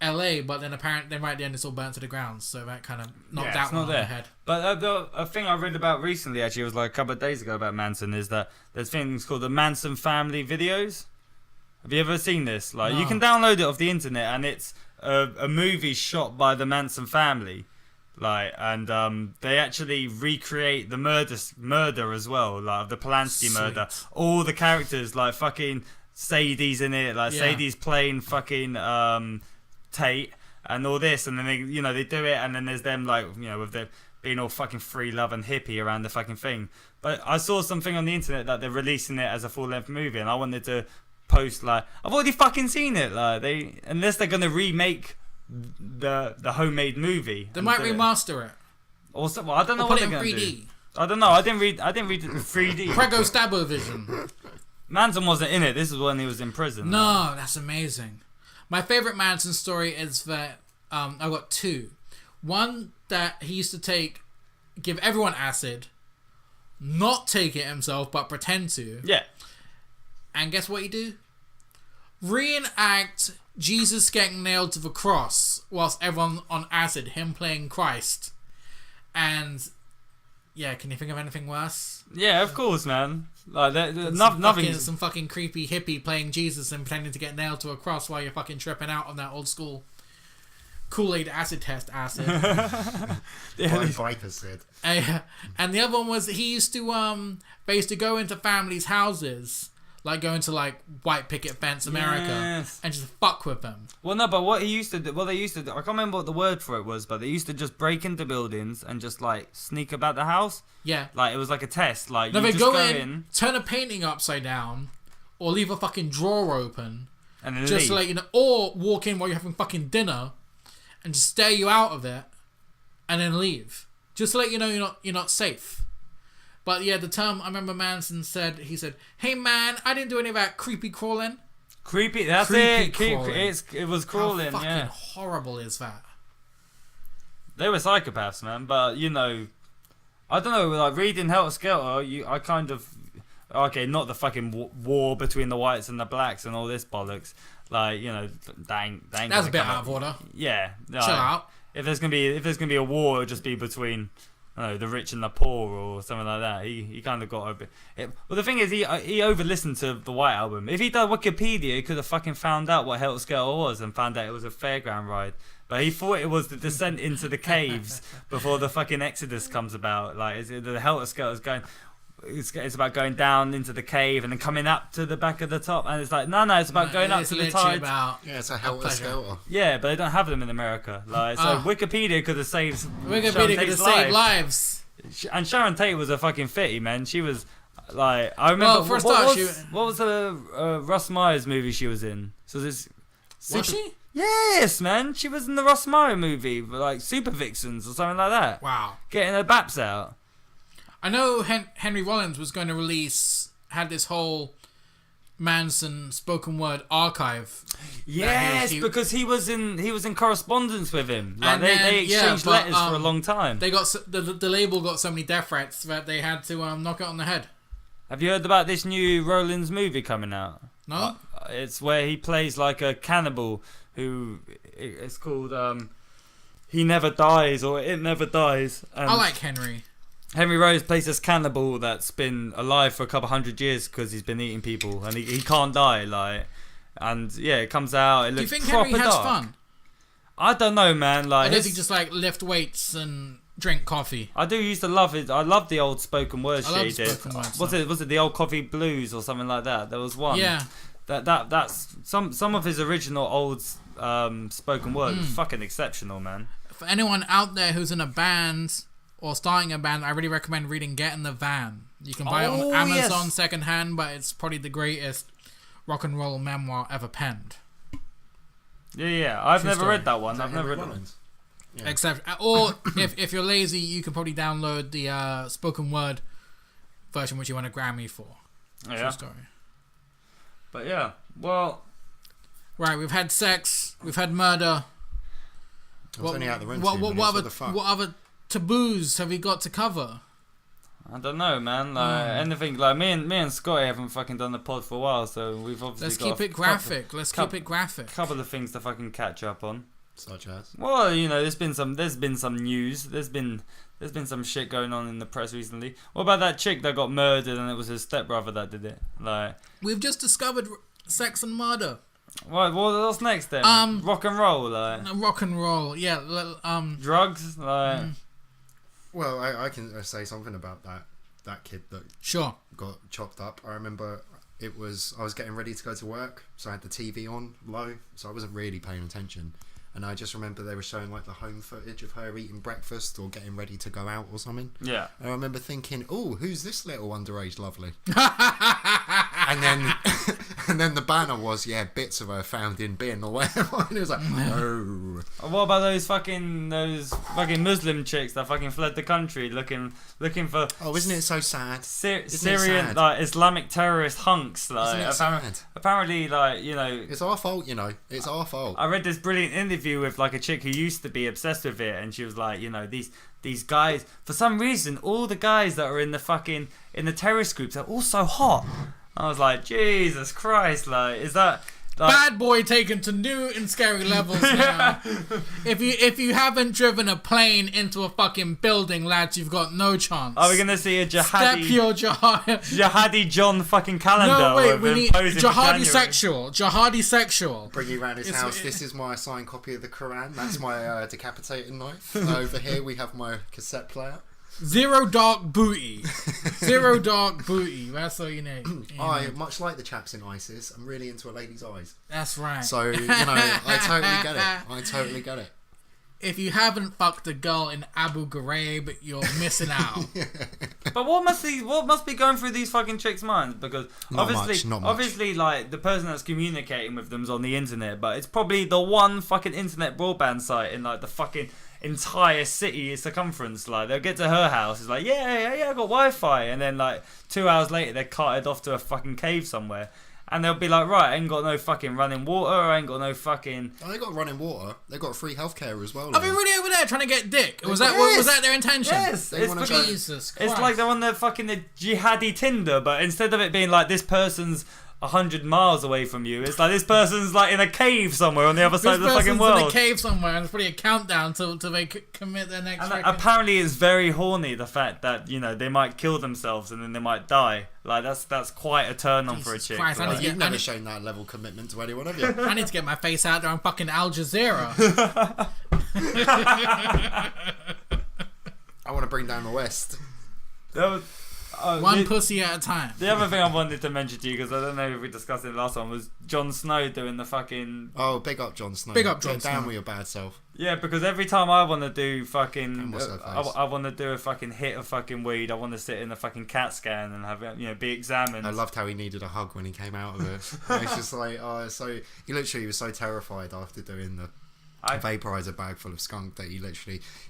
Speaker 2: LA. But then apparently, right at the end, it's all burnt to the ground. So that kind of knocked that one on the head.
Speaker 1: But a thing I read about recently, actually, it was like a couple of days ago about Manson, is that there's things called the Manson family videos. Have you ever seen this? Like, you can download it off the internet, and it's a movie shot by the Manson family. Like, and they actually recreate the murder as well, like the Polanski murder. All the characters, like fucking Sadie's in it, like Sadie's playing fucking Tate and all this, and then they do it, and then there's them like with the being all fucking free love and hippie around the fucking thing. But I saw something on the internet that they're releasing it as a full length movie, and I wanted to post like, I've already fucking seen it. Like unless they're gonna remake the homemade movie.
Speaker 2: They might remaster it.
Speaker 1: Also, well, I don't know what they're gonna do. I don't know. I didn't read 3D.
Speaker 2: Prego Stabber Vision.
Speaker 1: Manson wasn't in it. This is when he was in prison.
Speaker 2: No, that's amazing. My favorite Manson story is that I got two. One that he used to give everyone acid, not take it himself, but pretend to.
Speaker 1: Yeah. And
Speaker 2: guess what he do? Reenact Jesus getting nailed to the cross whilst everyone on acid, him playing Christ. And yeah, can you think of anything worse?
Speaker 1: Yeah, of course, man. Like nothing.
Speaker 2: Some fucking creepy hippie playing Jesus and pretending to get nailed to a cross while you're fucking tripping out on that old school Kool-Aid acid test acid.
Speaker 3: Viper said.
Speaker 2: And the other one was they used to go into families' houses. Like going to like white picket fence America and just fuck with them.
Speaker 1: Well, no, but what they used to do, I can't remember what the word for it was, but they used to just break into buildings and just like sneak about the house.
Speaker 2: Yeah.
Speaker 1: Like it was like a test. Like
Speaker 2: no, they go in, turn a painting upside down, or leave a fucking drawer open,
Speaker 1: and then
Speaker 2: just
Speaker 1: leave.
Speaker 2: or walk in while you're having fucking dinner, and just stare you out of it, and then leave, just to let you know you're not safe. But yeah, the term I remember Manson said, "Hey man, I didn't do any of that creepy crawling."
Speaker 1: Creepy, that's creepy it. It was crawling.
Speaker 2: How fucking horrible is that?
Speaker 1: They were psychopaths, man. But I don't know. Like reading Helter Skelter, I kind of not the fucking war between the whites and the blacks and all this bollocks. Like
Speaker 2: that's a bit out of order.
Speaker 1: Yeah,
Speaker 2: chill out.
Speaker 1: If there's gonna be a war, it'll just be between the rich and the poor or something like that. He kind of got a bit. Well, the thing is, he over-listened to the White Album. If he'd done Wikipedia, he could have fucking found out what Helter Skelter was and found out it was a fairground ride. But he thought it was the descent into the caves before the fucking Exodus comes about. Like, the Helter Skelter's going. It's about going down into the cave and then coming up to the back of the top, and it's like no, it's about going up to the tide.
Speaker 3: It's a Helter Skelter.
Speaker 1: Yeah, but they don't have them in America. Like, so Wikipedia could have saved.
Speaker 2: Wikipedia could have saved lives.
Speaker 1: And Sharon Tate was a fucking fitty, man. She was like, I remember. Well, what was the Russ Myers movie she was in? So this.
Speaker 2: Was she?
Speaker 1: Yes, man. She was in the Russ Myers movie, like Super Vixens or something like that.
Speaker 2: Wow.
Speaker 1: Getting her baps out.
Speaker 2: I know Henry Rollins was going to had this whole Manson spoken word archive.
Speaker 1: Yes, because he was in correspondence with him. Like they exchanged letters for a long time.
Speaker 2: They got the label got so many death threats that they had to knock it on the head.
Speaker 1: Have you heard about this new Rollins movie coming out?
Speaker 2: No.
Speaker 1: It's where he plays like a cannibal who it's called He Never Dies or It Never Dies.
Speaker 2: I like Henry.
Speaker 1: Henry Rose plays this cannibal that's been alive for a couple 100 years because he's been eating people and he can't die. Like, And yeah, it comes out. It
Speaker 2: Do you
Speaker 1: looks
Speaker 2: think
Speaker 1: proper
Speaker 2: Henry has
Speaker 1: dark.
Speaker 2: fun?
Speaker 1: I don't know, man.
Speaker 2: Or
Speaker 1: Like,
Speaker 2: does he just like lift weights and drink coffee?
Speaker 1: I do used to love it. I love the old spoken word
Speaker 2: I
Speaker 1: shit
Speaker 2: love
Speaker 1: he did.
Speaker 2: spoken word
Speaker 1: Was
Speaker 2: stuff.
Speaker 1: it the old coffee blues or something like that? There was one.
Speaker 2: Yeah.
Speaker 1: That's some of his original old spoken word was
Speaker 2: Mm.
Speaker 1: fucking exceptional, man.
Speaker 2: For anyone out there who's in a band or starting a band, I really recommend reading Get in the Van. You can buy it
Speaker 1: Oh,
Speaker 2: on Amazon
Speaker 1: yes.
Speaker 2: secondhand, but it's probably the greatest rock and roll memoir ever penned.
Speaker 1: Yeah. I've
Speaker 2: True
Speaker 1: never
Speaker 2: story.
Speaker 1: read that one.
Speaker 3: Is that
Speaker 1: I've never
Speaker 3: Henry
Speaker 1: read that one.
Speaker 3: Rollins? Yeah.
Speaker 2: Except, or if you're lazy, you can probably download the spoken word version, which you won a Grammy for. True
Speaker 1: Yeah.
Speaker 2: story.
Speaker 1: But yeah, well,
Speaker 2: Right, we've had sex, we've had murder.
Speaker 3: I was only out the room
Speaker 2: What
Speaker 3: 2 minutes,
Speaker 2: other,
Speaker 3: what the fuck?
Speaker 2: what other taboos have we got to cover?
Speaker 1: I don't know, man. Like anything, like me and Scotty haven't fucking done the pod for a while, so we've obviously
Speaker 2: Let's
Speaker 1: got
Speaker 2: keep it graphic. Let's keep it graphic.
Speaker 1: couple of things to fucking catch up on.
Speaker 3: Such as?
Speaker 1: Well, you know, there's been some news. There's been some shit going on in the press recently. What about that chick that got murdered and it was his stepbrother that did it? Like,
Speaker 2: We've just discovered sex and murder.
Speaker 1: what's next then? Rock and roll, like
Speaker 2: Rock and roll, yeah.
Speaker 1: drugs, like.
Speaker 3: Well, I can say something about that kid that
Speaker 2: Sure.
Speaker 3: got chopped up. I remember I was getting ready to go to work, so I had the TV on low, so I wasn't really paying attention. And I just remember they were showing like the home footage of her eating breakfast or getting ready to go out or something.
Speaker 1: Yeah.
Speaker 3: And I remember thinking, "Oh, who's this little underage lovely?" and then the banner was, bits of her found in bin or whatever. And it was like, no.
Speaker 1: What about those fucking Muslim chicks that fucking fled the country looking for
Speaker 3: Oh, isn't it so sad? Isn't it
Speaker 1: Syrian
Speaker 3: sad?
Speaker 1: like Islamic terrorist hunks? Like
Speaker 3: Isn't it sad?
Speaker 1: apparently, like, you know,
Speaker 3: It's our fault, you know. It's our fault.
Speaker 1: I read this brilliant interview with like a chick who used to be obsessed with it, and she was like, you know, these guys, for some reason, all the guys that are in the terrorist groups are all so hot. I was like, Jesus Christ, like, is that like,
Speaker 2: Bad boy taken to new and scary levels now. If you haven't driven a plane into a fucking building, lads, you've got no chance.
Speaker 1: are we gonna see a
Speaker 2: Step
Speaker 1: jihadi
Speaker 2: your
Speaker 1: jihadi John fucking calendar?
Speaker 2: No, wait,
Speaker 1: with
Speaker 2: we
Speaker 1: him
Speaker 2: need
Speaker 1: posing for
Speaker 2: jihadi
Speaker 1: January?
Speaker 2: Jihadi sexual.
Speaker 3: Bring you around his
Speaker 2: It's-
Speaker 3: house. This is my signed copy of the Quran. That's my decapitating knife. Over here we have my cassette player.
Speaker 2: Zero dark booty. Zero dark booty. That's all you need.
Speaker 3: Much like the chaps in ISIS, I'm really into a lady's eyes.
Speaker 2: That's right.
Speaker 3: So, you know, I totally get it. I totally get it.
Speaker 2: If you haven't fucked a girl in Abu Ghraib, you're missing out.
Speaker 1: But what must be going through these fucking chicks' minds? Because
Speaker 3: Not much.
Speaker 1: obviously, like, the person that's communicating with them's on the internet, but it's probably the one fucking internet broadband site in like the fucking entire city circumference. Like, they'll get to her house, it's like, yeah, I got Wi-Fi, and then like 2 hours later they're carted off to a fucking cave somewhere. And they'll be like, right, I ain't got no fucking running water, I ain't got no fucking...
Speaker 3: Oh, they got running water. They got free healthcare as well.
Speaker 2: Are they really over there trying to get dick? Was that
Speaker 1: Yes!
Speaker 2: was that their intention?
Speaker 1: Yes!
Speaker 3: They
Speaker 1: It's,
Speaker 3: wanna
Speaker 1: fucking-
Speaker 3: go-
Speaker 2: Jesus Christ.
Speaker 1: it's like they're on the jihadi Tinder, but instead of it being like this person's 100 miles away from you, it's like this person's like in a cave somewhere on the other side of the fucking
Speaker 2: person's in a
Speaker 1: world.
Speaker 2: cave somewhere, and it's probably a countdown till they commit their next.
Speaker 1: And
Speaker 2: fucking-
Speaker 1: apparently it's very horny, the fact that, you know, they might kill themselves and then they might die. Like, that's quite a turn on for a
Speaker 2: Jesus
Speaker 1: chick.
Speaker 2: Christ, I
Speaker 1: Like,
Speaker 2: need to
Speaker 3: You've
Speaker 2: get-
Speaker 3: never shown that level of commitment to anyone, have you?
Speaker 2: I need to get my face out there on fucking Al Jazeera.
Speaker 3: I want to bring down the West.
Speaker 1: that was-
Speaker 2: One pussy at a time.
Speaker 1: the other thing I wanted to mention to you, because I don't know if we discussed it last one, was Jon Snow doing the fucking...
Speaker 3: Oh, big up Jon Snow.
Speaker 2: Big up Jon
Speaker 3: Get down
Speaker 2: Snow.
Speaker 3: with your bad self.
Speaker 1: Yeah, because every time I want to do fucking...
Speaker 3: And what's her
Speaker 1: I
Speaker 3: face?
Speaker 1: want to do a fucking hit of fucking weed, I want to sit in a fucking CAT scan and have it, you know, be examined.
Speaker 3: I loved how he needed a hug when he came out of it. It's just like, he literally was so terrified after doing the vaporizer bag full of skunk that he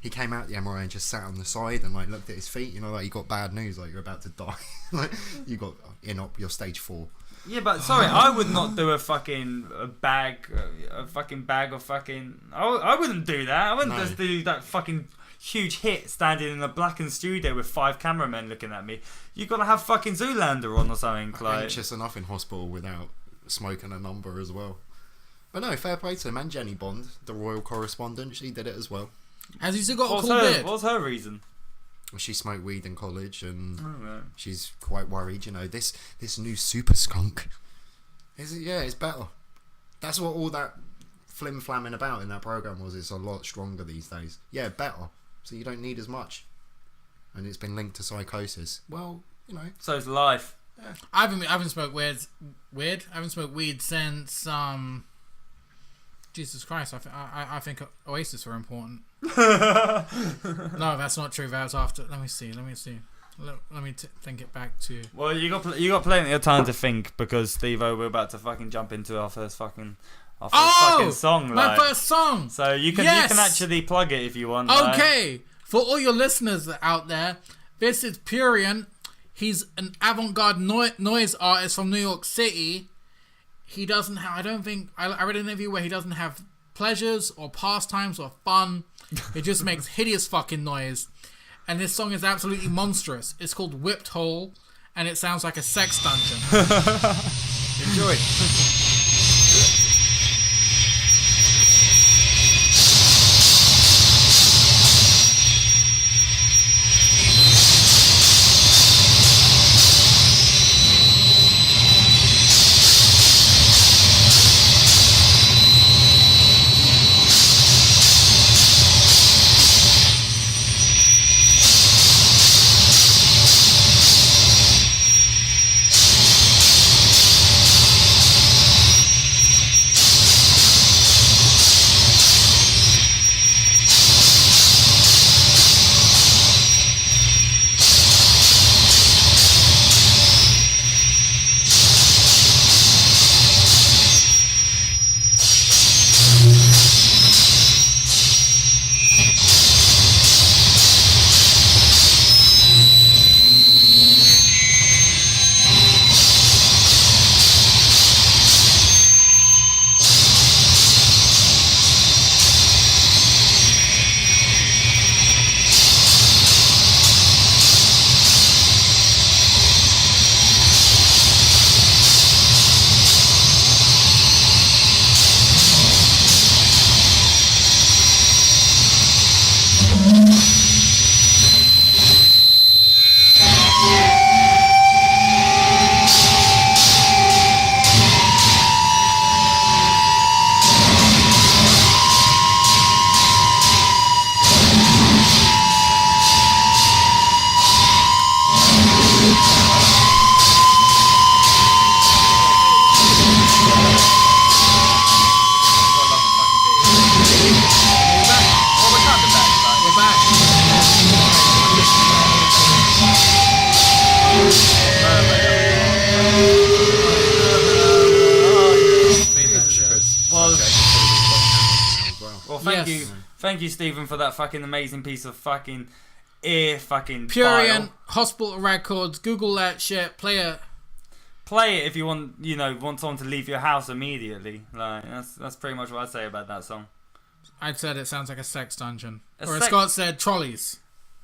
Speaker 3: came out the MRI and just sat on the side and like looked at his feet, you know, like you got bad news, like you're about to die. Like you got you're stage 4.
Speaker 1: Yeah, but sorry, I would not do a fucking bag of fucking... I wouldn't do that. I wouldn't
Speaker 3: No.
Speaker 1: just do that fucking huge hit standing in a blackened studio with 5 cameramen looking at me. You gotta have fucking Zoolander on or something, like...
Speaker 3: Anxious enough in hospital without smoking a number as well. But no, fair play to him. And Jenny Bond, the royal correspondent, she did it as well.
Speaker 2: Has he still got
Speaker 1: What's
Speaker 2: a cool
Speaker 1: her,
Speaker 2: beard?
Speaker 1: what's her reason?
Speaker 3: She smoked weed in college and
Speaker 1: Oh,
Speaker 3: she's quite worried, you know, this new super skunk. It's better. That's what all that flim-flamming about in that program was. It's a lot stronger these days. Yeah, better. So you don't need as much. And it's been linked to psychosis. Well, you know.
Speaker 1: So it's life.
Speaker 3: Yeah.
Speaker 2: I haven't smoked weed. I haven't smoked weed since Jesus Christ. I think Oasis were important. No, that's not true. That was after. Let me see. Let me think it back to.
Speaker 1: Well, you got plenty of time to think because Steve-O, we're about to fucking jump into our first fucking song.
Speaker 2: My first song.
Speaker 1: So you can actually plug it if you want.
Speaker 2: Okay, for all your listeners out there, this is Prurient. He's an avant-garde noise artist from New York City. He doesn't have. I read an interview where he doesn't have pleasures or pastimes or fun. It just makes hideous fucking noise. And this song is absolutely monstrous. It's called Whipped Hole, and it sounds like a sex dungeon.
Speaker 1: Enjoy. Thank you, Stephen, for that fucking amazing piece of fucking
Speaker 2: Prurient, Hospital Records. Google that shit. Play it
Speaker 1: if you want. Want someone to leave your house immediately. Like that's pretty much what I'd say about that song.
Speaker 2: I'd said it sounds like a sex dungeon, or as Scott said, trolleys.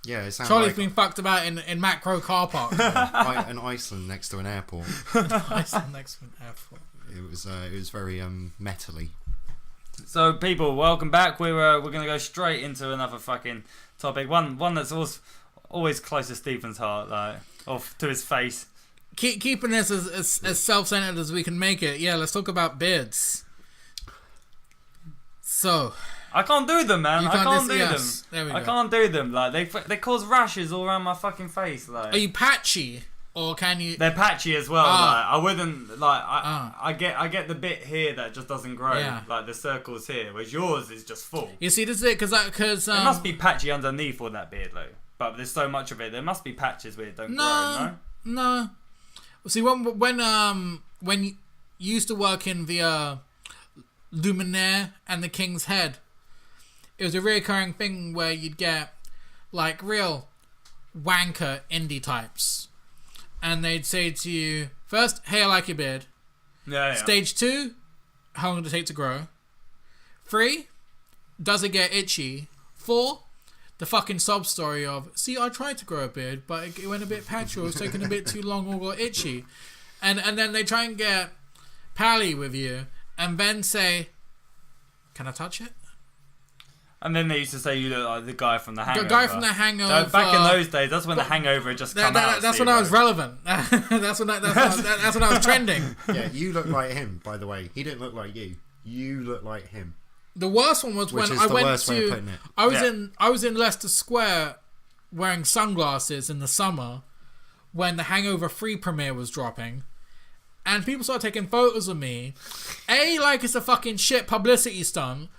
Speaker 3: Yeah, it sounds
Speaker 2: trolleys
Speaker 3: like
Speaker 2: being fucked about in macro car parks.
Speaker 3: an Iceland next to an airport.
Speaker 2: Iceland next to an airport.
Speaker 3: It was very metally.
Speaker 1: So people, welcome back. We're gonna go straight into another fucking topic. One that's always close to Stephen's heart, like off to his face.
Speaker 2: Keeping this as self-centered as we can make it. Yeah, let's talk about beards. So
Speaker 1: I can't do them, man. I can't do them.
Speaker 2: There we go.
Speaker 1: I can't do them. Like they cause rashes all around my fucking face. Like,
Speaker 2: are you patchy? Or can you?
Speaker 1: They're patchy as well. Like, I wouldn't like. I get the bit here that just doesn't grow. Yeah. Like the circles here, whereas yours is just full.
Speaker 2: You see, this is it because
Speaker 1: it must be patchy underneath all that beard, though. But there's so much of it. There must be patches where it don't grow.
Speaker 2: No. See, when you used to work in the Luminaire and the King's Head, it was a recurring thing where you'd get like real wanker indie types. And they'd say to you, first, hey, I like your beard.
Speaker 1: Yeah.
Speaker 2: Stage 2, how long does it take to grow? 3, does it get itchy? 4, the fucking sob story of, see, I tried to grow a beard, but it went a bit patchy, or it's taking a bit too long, or got itchy. And then they try and get pally with you, and then say, can I touch it?
Speaker 1: And then they used to say you look like the guy from The Hangover.
Speaker 2: The guy from The Hangover.
Speaker 1: Back in those days, that's when The Hangover had just come out.
Speaker 2: That's when I was relevant. that's when I was trending.
Speaker 3: Yeah, you look like him, by the way. He didn't look like you. You look like him.
Speaker 2: The worst one was
Speaker 3: Which
Speaker 2: when
Speaker 3: is
Speaker 2: I
Speaker 3: the
Speaker 2: went
Speaker 3: worst way of
Speaker 2: to.
Speaker 3: putting it.
Speaker 2: I was in Leicester Square wearing sunglasses in the summer when the Hangover 3 premiere was dropping, and people started taking photos of me. Like it's a fucking shit publicity stunt,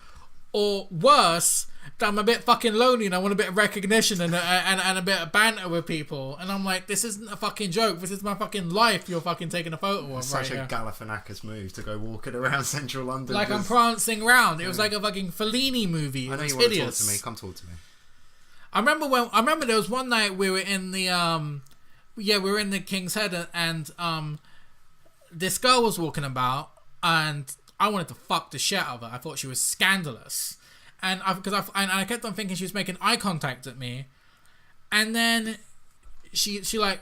Speaker 2: or worse, that I'm a bit fucking lonely and I want a bit of recognition and a bit of banter with people. And I'm like, this isn't a fucking joke. This is my fucking life. You're fucking taking a photo of
Speaker 3: It's
Speaker 2: right
Speaker 3: such a
Speaker 2: here.
Speaker 3: Galifianakis move to go walking around central London.
Speaker 2: Like I'm
Speaker 3: just-
Speaker 2: prancing around. It was like a fucking Fellini movie. It
Speaker 3: I know
Speaker 2: was
Speaker 3: you want to talk
Speaker 2: hideous.
Speaker 3: to me. Come talk to me.
Speaker 2: I remember there was one night we were in the we were in the King's Head, and this girl was walking about, and I wanted to fuck the shit out of her. I thought she was scandalous, and I kept on thinking she was making eye contact at me, and then she like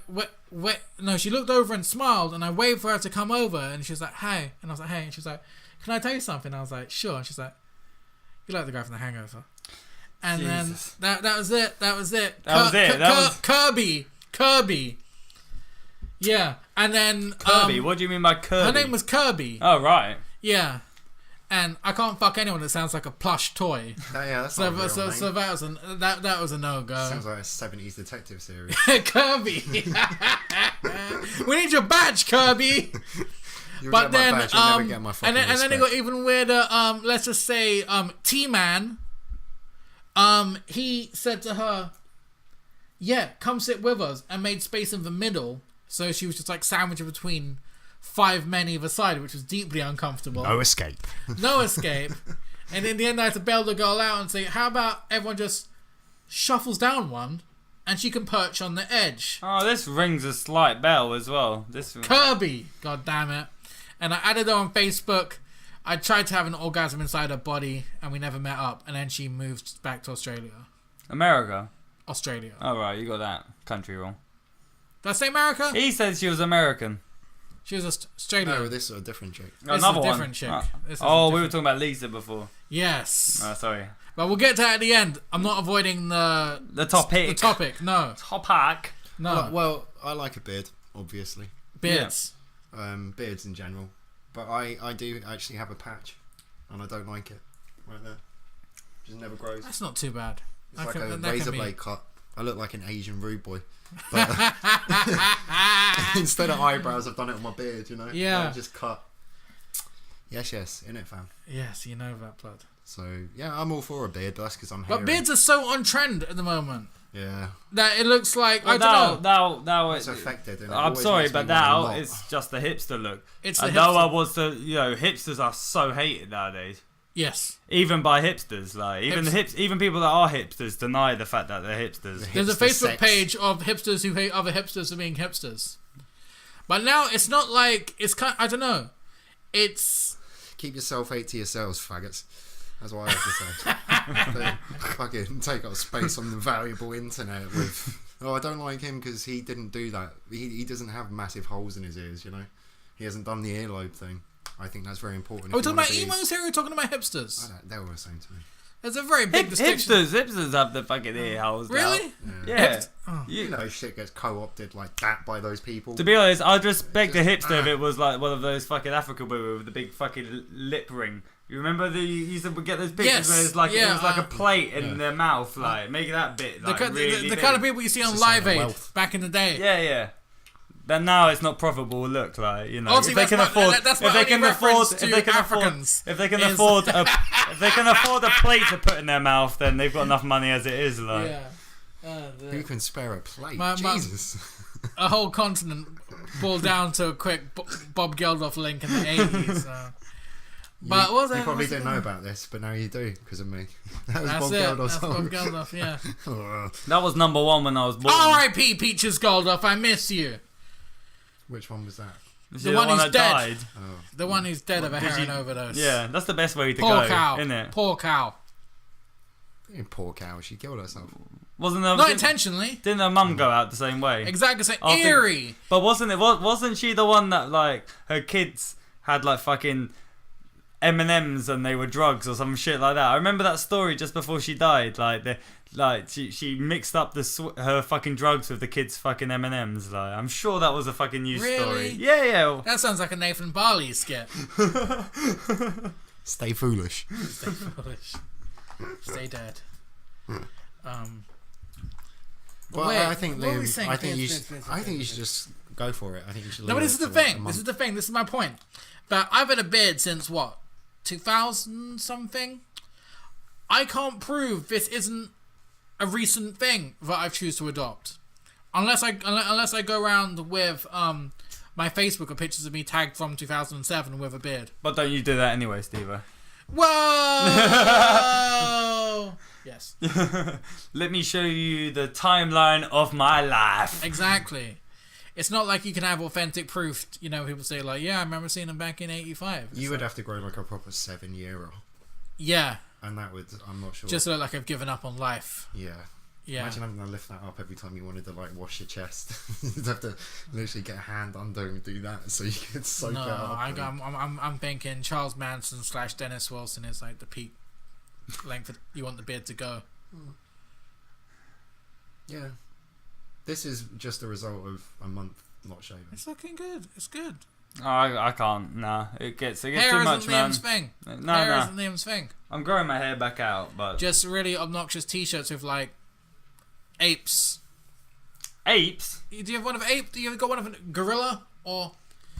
Speaker 2: she looked over and smiled, and I waved for her to come over, and she was like, hey, and I was like, hey, and she was like, can I tell you something? And I was like, sure. And she's like, you like the guy from The Hangover. And
Speaker 1: Jesus.
Speaker 2: then that was it. That was it. Kirby. Yeah. And then
Speaker 1: Kirby. What do you mean by Kirby?
Speaker 2: her name was Kirby.
Speaker 1: Oh right.
Speaker 2: Yeah. And I can't fuck anyone that sounds like a plush toy.
Speaker 3: Yeah, that's
Speaker 2: So
Speaker 3: not a real name.
Speaker 2: that was a no go.
Speaker 3: Sounds like a 70s detective series.
Speaker 2: Kirby. We need your badge, Kirby.
Speaker 3: You'll
Speaker 2: But
Speaker 3: get my
Speaker 2: then
Speaker 3: badge, you'll never get my fucking
Speaker 2: and then it got
Speaker 3: respect.
Speaker 2: even weirder. Let's just say T-Man. He said to her, yeah, come sit with us, and made space in the middle, so she was just like sandwiched between 5 men either side, which was deeply uncomfortable.
Speaker 3: No escape.
Speaker 2: No escape. And in the end I had to bail the girl out and say, how about everyone just shuffles down one and she can perch on the edge.
Speaker 1: Oh, this rings a slight bell as well. This.
Speaker 2: Kirby, god damn it. And I added her on Facebook. I tried to have an orgasm inside her body, and we never met up. And then she moved back to Australia.
Speaker 1: America.
Speaker 2: Australia.
Speaker 1: Oh right, you got that country wrong.
Speaker 2: Did I say America?
Speaker 1: He said she was American.
Speaker 2: She was Australian.
Speaker 3: No, this is a different chick.
Speaker 2: This
Speaker 1: Another
Speaker 2: is a
Speaker 1: one.
Speaker 2: different chick.
Speaker 1: Oh,
Speaker 2: This is
Speaker 1: oh
Speaker 2: a
Speaker 1: we were
Speaker 2: different-
Speaker 1: talking about Lisa before.
Speaker 2: Yes.
Speaker 1: Sorry.
Speaker 2: But we'll get to that at the end. I'm not avoiding the
Speaker 1: topic.
Speaker 2: The topic. No.
Speaker 1: Topic.
Speaker 2: No.
Speaker 3: Well, I like a beard, obviously.
Speaker 2: Beards.
Speaker 3: Beards in general. But I do actually have a patch, and I don't like it. Right there. Just never grows.
Speaker 2: That's not too bad.
Speaker 3: It's
Speaker 2: that
Speaker 3: like
Speaker 2: can-
Speaker 3: a
Speaker 2: that can
Speaker 3: razor
Speaker 2: be-
Speaker 3: blade cut. I look like an Asian rude boy. But instead of eyebrows, I've done it on my beard, you know?
Speaker 2: Yeah.
Speaker 3: Like, just cut. Yes, in it, fam.
Speaker 2: Yes, you know that, blood.
Speaker 3: So, yeah, I'm all for a beard, but that's because I'm
Speaker 2: But
Speaker 3: hairy.
Speaker 2: beards are so on trend at the moment
Speaker 3: Yeah.
Speaker 2: that it looks like,
Speaker 1: Well,
Speaker 2: I don't know.
Speaker 1: now
Speaker 3: It's affected. And it
Speaker 1: I'm
Speaker 3: always
Speaker 1: sorry,
Speaker 3: makes me
Speaker 1: but
Speaker 3: want a
Speaker 1: now
Speaker 3: lot.
Speaker 1: it's just the hipster look.
Speaker 2: It's
Speaker 1: I
Speaker 2: the
Speaker 1: know
Speaker 2: hipster-
Speaker 1: I was the hipsters are so hated nowadays.
Speaker 2: Yes.
Speaker 1: Even by hipsters, like even people that are hipsters deny the fact that they're hipsters.
Speaker 2: There's a
Speaker 3: Hipster
Speaker 2: Facebook
Speaker 3: sex.
Speaker 2: page of hipsters who hate other hipsters for being hipsters. But now it's not like it's kind. I don't know. It's
Speaker 3: Keep yourself hate to yourselves, faggots. That's what I have to say. Don't fucking take up space on the valuable internet with. Oh, I don't like him because he didn't do that. He doesn't have massive holes in his ears, you know. He hasn't done the earlobe thing. I think that's very important.
Speaker 2: Are we
Speaker 3: if you
Speaker 2: talking about
Speaker 3: wanna be-
Speaker 2: emos here or are we talking about hipsters?
Speaker 3: I don't, they were the same to me.
Speaker 2: There's a very big distinction.
Speaker 1: Hipsters have the fucking ear holes. now.
Speaker 2: Really?
Speaker 1: Yeah.
Speaker 3: You know, shit gets co-opted like that by those people.
Speaker 1: To be honest, I'd respect a
Speaker 3: Just-
Speaker 1: hipster if it was like one of those fucking African women with the big fucking lip ring. You remember you used to get those pictures
Speaker 2: Yes,
Speaker 1: where it's like
Speaker 2: yeah,
Speaker 1: it was like a plate in their mouth, like make that bit like really
Speaker 2: the
Speaker 1: big.
Speaker 2: kind of people you see on
Speaker 3: It's a sign
Speaker 2: Live
Speaker 3: of
Speaker 2: Aid
Speaker 3: wealth.
Speaker 2: back in the day.
Speaker 1: Yeah. But now it's not profitable look, like, you know.
Speaker 2: Obviously,
Speaker 1: if they
Speaker 2: that's
Speaker 1: can
Speaker 2: my-
Speaker 1: afford,
Speaker 2: that's my
Speaker 1: if they
Speaker 2: only
Speaker 1: can
Speaker 2: reference
Speaker 1: afford,
Speaker 2: to
Speaker 1: if they can
Speaker 2: Africans
Speaker 1: afford, if they can
Speaker 2: is-
Speaker 1: afford if they can afford a plate to put in their mouth, then they've got enough money as it is, like.
Speaker 2: Yeah.
Speaker 3: Who can spare a plate?
Speaker 2: My-
Speaker 3: Jesus.
Speaker 2: A whole continent boiled down to a quick Bob Geldof link in the 80s. But what was
Speaker 3: You
Speaker 2: that?
Speaker 3: probably
Speaker 2: What's
Speaker 3: didn't
Speaker 2: it?
Speaker 3: know about this, but now you do because of me. That was
Speaker 2: That's
Speaker 3: Bob
Speaker 2: it.
Speaker 3: Geldof's
Speaker 2: That's Bob
Speaker 3: song.
Speaker 2: Geldof, yeah.
Speaker 1: That was number one when I was born.
Speaker 2: R.I.P. Peaches Geldof, I miss you.
Speaker 3: Which one was that?
Speaker 1: Is
Speaker 2: the
Speaker 1: she
Speaker 2: one who's
Speaker 1: that
Speaker 2: dead.
Speaker 1: died?
Speaker 3: Oh,
Speaker 2: The one who's dead of a
Speaker 1: Did
Speaker 2: heroin
Speaker 1: you-
Speaker 2: overdose.
Speaker 1: Yeah, that's the best way to
Speaker 2: Poor
Speaker 1: go,
Speaker 2: cow.
Speaker 1: isn't it?
Speaker 2: Poor cow.
Speaker 3: poor cow. She killed herself.
Speaker 1: Wasn't there?
Speaker 2: Not intentionally.
Speaker 1: Didn't her mum go out the same way?
Speaker 2: Exactly the same.
Speaker 1: I think-
Speaker 2: Eerie.
Speaker 1: But wasn't she the one that like her kids had like fucking M&Ms and they were drugs or some shit like that? I remember that story just before she died. She mixed up her fucking drugs with the kids' fucking M&Ms. Like, I'm sure that was a fucking news
Speaker 2: Really?
Speaker 1: story. Yeah.
Speaker 2: That sounds like a Nathan Barley skit.
Speaker 3: Stay foolish.
Speaker 2: Stay foolish. Stay dead.
Speaker 3: Well,
Speaker 2: wait,
Speaker 3: I think
Speaker 2: what were we saying?
Speaker 3: I think you should just go for it. I think you should.
Speaker 2: No, but this is the thing. This is my point. But I've had a beard since what, 2000 something. I can't prove this isn't a recent thing that I've choose to adopt, unless I go around with my Facebook of pictures of me tagged from 2007 with a beard.
Speaker 1: But don't you do that anyway, Steve?
Speaker 2: Whoa! Yes.
Speaker 1: Let me show you the timeline of my life.
Speaker 2: Exactly. It's not like you can have authentic proof. You know, people say like, "Yeah, I remember seeing them back in '85."
Speaker 3: You would have to grow like a proper 7-year-old.
Speaker 2: Yeah.
Speaker 3: And that would, I'm not sure.
Speaker 2: Just look like I've given up on life.
Speaker 3: Yeah.
Speaker 2: Yeah.
Speaker 3: Imagine having to lift that up every time you wanted to like wash your chest. You'd have to literally get a hand under and do that so you could soak it up.
Speaker 2: I'm thinking Charles Manson / Dennis Wilson is like the peak length you want the beard to go.
Speaker 3: Yeah. This is just a result of a month not shaving.
Speaker 2: It's looking good. It's good.
Speaker 1: Oh, I can't. Nah, it gets
Speaker 2: Hair
Speaker 1: too much,
Speaker 2: isn't
Speaker 1: man.
Speaker 2: Liam's thing.
Speaker 1: No,
Speaker 2: Hair
Speaker 1: no.
Speaker 2: isn't Liam's thing.
Speaker 1: I'm growing my hair back out, but
Speaker 2: Just really obnoxious T-shirts with like apes.
Speaker 1: apes.
Speaker 2: Do you have one of ape? Do you have got one of a gorilla or?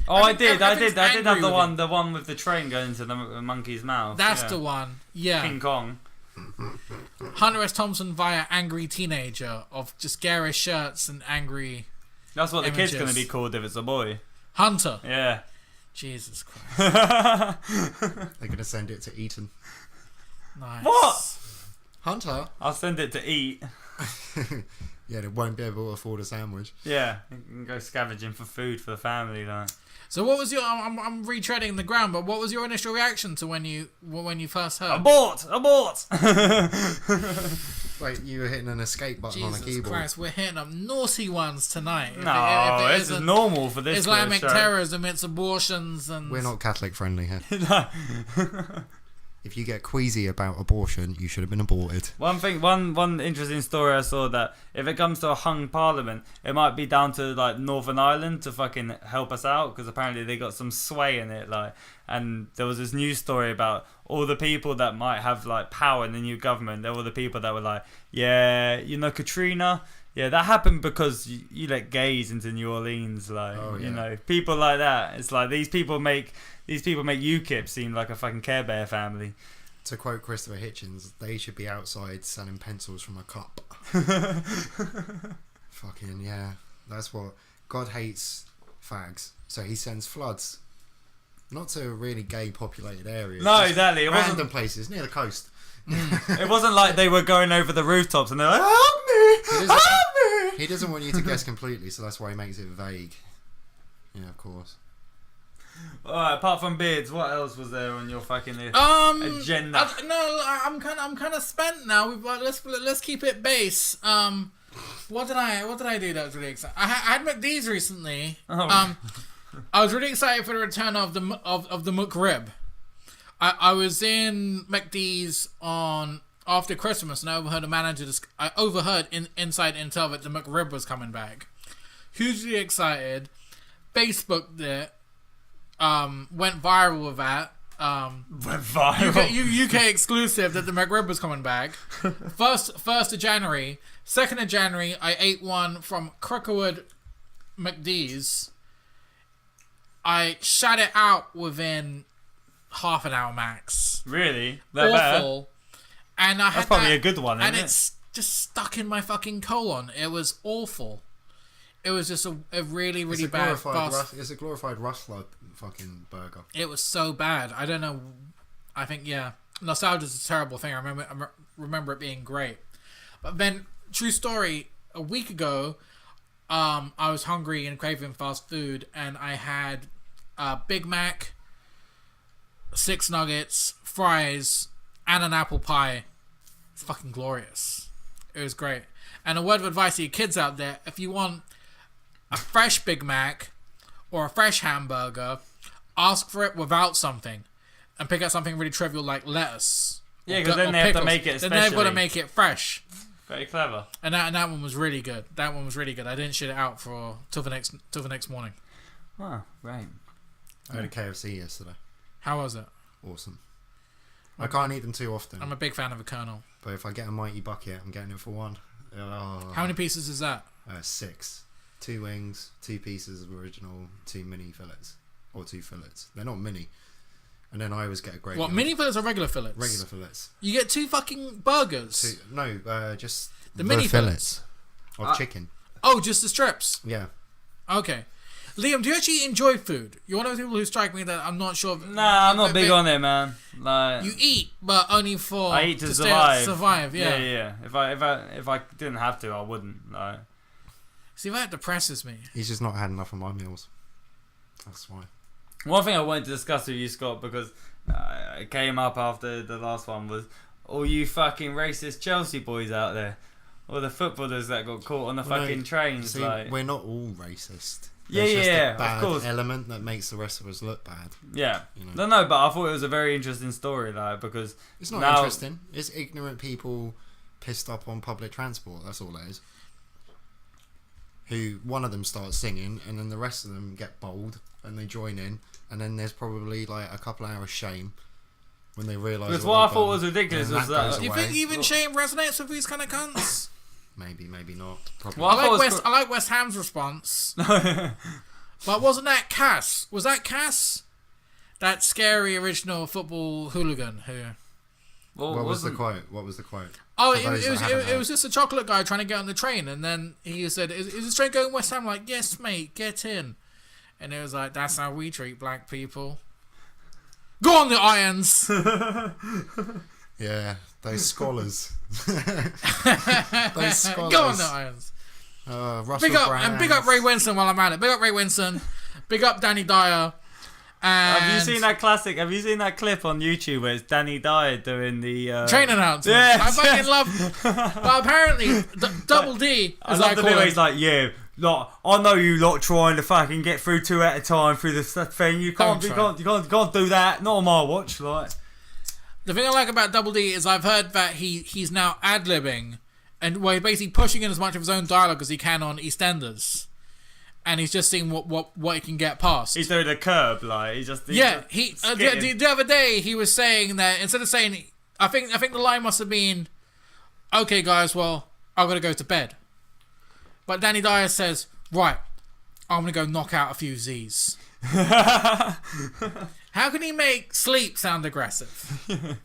Speaker 1: Oh, I did
Speaker 2: everything's
Speaker 1: have
Speaker 2: angry
Speaker 1: the
Speaker 2: with
Speaker 1: one with the train going into the monkey's mouth.
Speaker 2: That's
Speaker 1: yeah.
Speaker 2: the one. Yeah.
Speaker 1: King Kong.
Speaker 2: Hunter S. Thompson via Angry Teenager of just garish shirts and angry.
Speaker 1: That's what the kid's
Speaker 2: Images.
Speaker 1: going to be called if it's a boy.
Speaker 2: Hunter.
Speaker 1: Yeah.
Speaker 2: Jesus Christ.
Speaker 3: They're going to send it to Eton.
Speaker 2: Nice.
Speaker 1: What?
Speaker 3: Hunter?
Speaker 1: I'll send it to eat.
Speaker 3: Yeah, they won't be able to afford a sandwich.
Speaker 1: Yeah, you can go scavenging for food for the family. Like.
Speaker 2: So what was your? I'm retreading the ground, but what was your initial reaction to when you first heard?
Speaker 1: Abort! Abort!
Speaker 3: Like you were hitting an escape button on a
Speaker 2: Jesus
Speaker 3: keyboard.
Speaker 2: Christ, we're hitting up naughty ones tonight.
Speaker 1: No, this is normal for this
Speaker 2: Islamic
Speaker 1: show.
Speaker 2: terrorism, it's abortions and.
Speaker 3: We're not Catholic friendly here.
Speaker 1: No.
Speaker 3: If you get queasy about abortion, you should have been aborted.
Speaker 1: One interesting story I saw that if it comes to a hung parliament, it might be down to like Northern Ireland to fucking help us out because apparently they got some sway in it. Like, and there was this news story about all the people that might have like power in the new government. There were the people that were like, yeah, you know, Katrina. Yeah, that happened because you let gays into New Orleans. Like, you know, people like that. It's like these people make UKIP seem like a fucking Care Bear family.
Speaker 3: To quote Christopher Hitchens, they should be outside selling pencils from a cup. Fucking yeah, that's what God hates fags. So he sends floods, not to really gay populated areas.
Speaker 1: No, exactly. It
Speaker 3: random places near the coast.
Speaker 1: It wasn't like they were going over the rooftops and they're like, help me, help me.
Speaker 3: He doesn't want you to guess completely, so that's why he makes it vague. Yeah, of course.
Speaker 1: Alright, apart from beards, what else was there on your fucking agenda?
Speaker 2: I'm kind of spent now. Let's keep it base. What did I do that was really exciting? I had McD's recently.
Speaker 1: Oh.
Speaker 2: I was really excited for the return of the McRib. I was in McD's after Christmas and I overheard a manager. I overheard inside intel that the McRib was coming back. Hugely excited. Facebooked it. Went viral with that.
Speaker 1: Went viral.
Speaker 2: UK exclusive that the McRib was coming back. First of January. 2nd of January, I ate one from Crookerwood McD's. I shut it out within half an hour max.
Speaker 1: Really? That
Speaker 2: Awful.
Speaker 1: bad?
Speaker 2: And I had
Speaker 1: That's probably a good one, isn't
Speaker 2: and
Speaker 1: it?
Speaker 2: it's just stuck in my fucking colon. It was awful. It was just a really bad fast.
Speaker 3: It's a glorified Rustler fucking burger.
Speaker 2: It was so bad. I don't know. I think nostalgia is a terrible thing. I remember it being great. But then, true story. A week ago, I was hungry and craving fast food, and I had a Big Mac, 6 nuggets, fries, and an apple pie. It's fucking glorious. It was great. And a word of advice to your kids out there: if you want a fresh Big Mac or a fresh hamburger, ask for it without something and pick out something really trivial like lettuce.
Speaker 1: Yeah, because then they have to make it
Speaker 2: Then they've got to make it fresh.
Speaker 1: Very clever.
Speaker 2: And that one was really good. I didn't shit it out till the next morning.
Speaker 1: Oh, right.
Speaker 3: I had a KFC yesterday.
Speaker 2: How was it?
Speaker 3: Awesome. I can't eat them too often.
Speaker 2: I'm a big fan of a Colonel.
Speaker 3: But if I get a mighty bucket, I'm getting it for one. Oh.
Speaker 2: How many pieces is that?
Speaker 3: 6. 2 wings, 2 pieces of original, 2 mini fillets. Or 2 fillets. They're not mini. And then I always get a great...
Speaker 2: What, mini fillets or regular fillets?
Speaker 3: Regular fillets.
Speaker 2: You get 2 fucking burgers?
Speaker 3: Just...
Speaker 2: The mini fillets?
Speaker 3: Of chicken.
Speaker 2: Oh, just the strips?
Speaker 3: Yeah.
Speaker 2: Okay. Liam, do you actually enjoy food? You're one of those people who strike me that I'm not sure...
Speaker 1: Nah, I'm not big on it, man. Like,
Speaker 2: you eat, but only for...
Speaker 1: I eat to
Speaker 2: survive.
Speaker 1: survive.
Speaker 2: Yeah.
Speaker 1: Yeah. If I didn't have to, I wouldn't. Like.
Speaker 2: See, that depresses me.
Speaker 3: He's just not had enough of my meals. That's why.
Speaker 1: One thing I wanted to discuss with you, Scott, because it came up after the last one, was all you fucking racist Chelsea boys out there. All the footballers that got caught on the fucking trains.
Speaker 3: See,
Speaker 1: like.
Speaker 3: we're not all racist.
Speaker 1: Yeah,
Speaker 3: There's just
Speaker 1: yeah,
Speaker 3: a bad
Speaker 1: of course.
Speaker 3: element that makes the rest of us look bad.
Speaker 1: Yeah.
Speaker 3: You know?
Speaker 1: No, but I thought it was a very interesting story, like, because
Speaker 3: It's not
Speaker 1: now,
Speaker 3: interesting. It's ignorant people pissed up on public transport. That's all it is. Who, one of them starts singing, and then the rest of them get bold, and they join in, and then there's probably like a couple hours shame when they realise...
Speaker 1: Because what I thought was ridiculous was that...
Speaker 2: Do you think even shame resonates with these kind of cunts?
Speaker 3: Maybe not. Probably.
Speaker 1: Well,
Speaker 2: I like West Ham's response. But wasn't that Cass? Was that Cass? That scary original football hooligan who...
Speaker 3: What was the quote?
Speaker 2: Oh, it was just a chocolate guy trying to get on the train, and then he said, is this train going West Ham? Like, yes, mate, get in. And it was like, that's how we treat black people. Go on the Irons!
Speaker 3: Yeah, those scholars. Those scholars.
Speaker 2: Go on the Irons.
Speaker 3: Russell
Speaker 2: Big up Ray Winston while I'm at it. Big up Ray Winston. Big up Danny Dyer. And
Speaker 1: have you seen that classic? Have you seen that clip on YouTube where it's Danny Dyer doing the
Speaker 2: train announcement?
Speaker 1: Yes,
Speaker 2: I fucking love. But apparently, Double D.
Speaker 1: I love the bit where he's like, "Yeah, like, I know you lot trying to fucking get through 2 at a time through this thing. You can't do that. Not on my watch." Like,
Speaker 2: the thing I like about Double D is I've heard that he's now ad-libbing, and he's basically pushing in as much of his own dialogue as he can on EastEnders. And he's just seeing what he can get past.
Speaker 1: he's doing a curb, like he's just
Speaker 2: the other day he was saying that instead of saying, I think the line must have been, "Okay, guys, well, I'm gonna go to bed," but Danny Dyer says, "Right, I'm gonna go knock out a few Z's." How can he make sleep sound aggressive?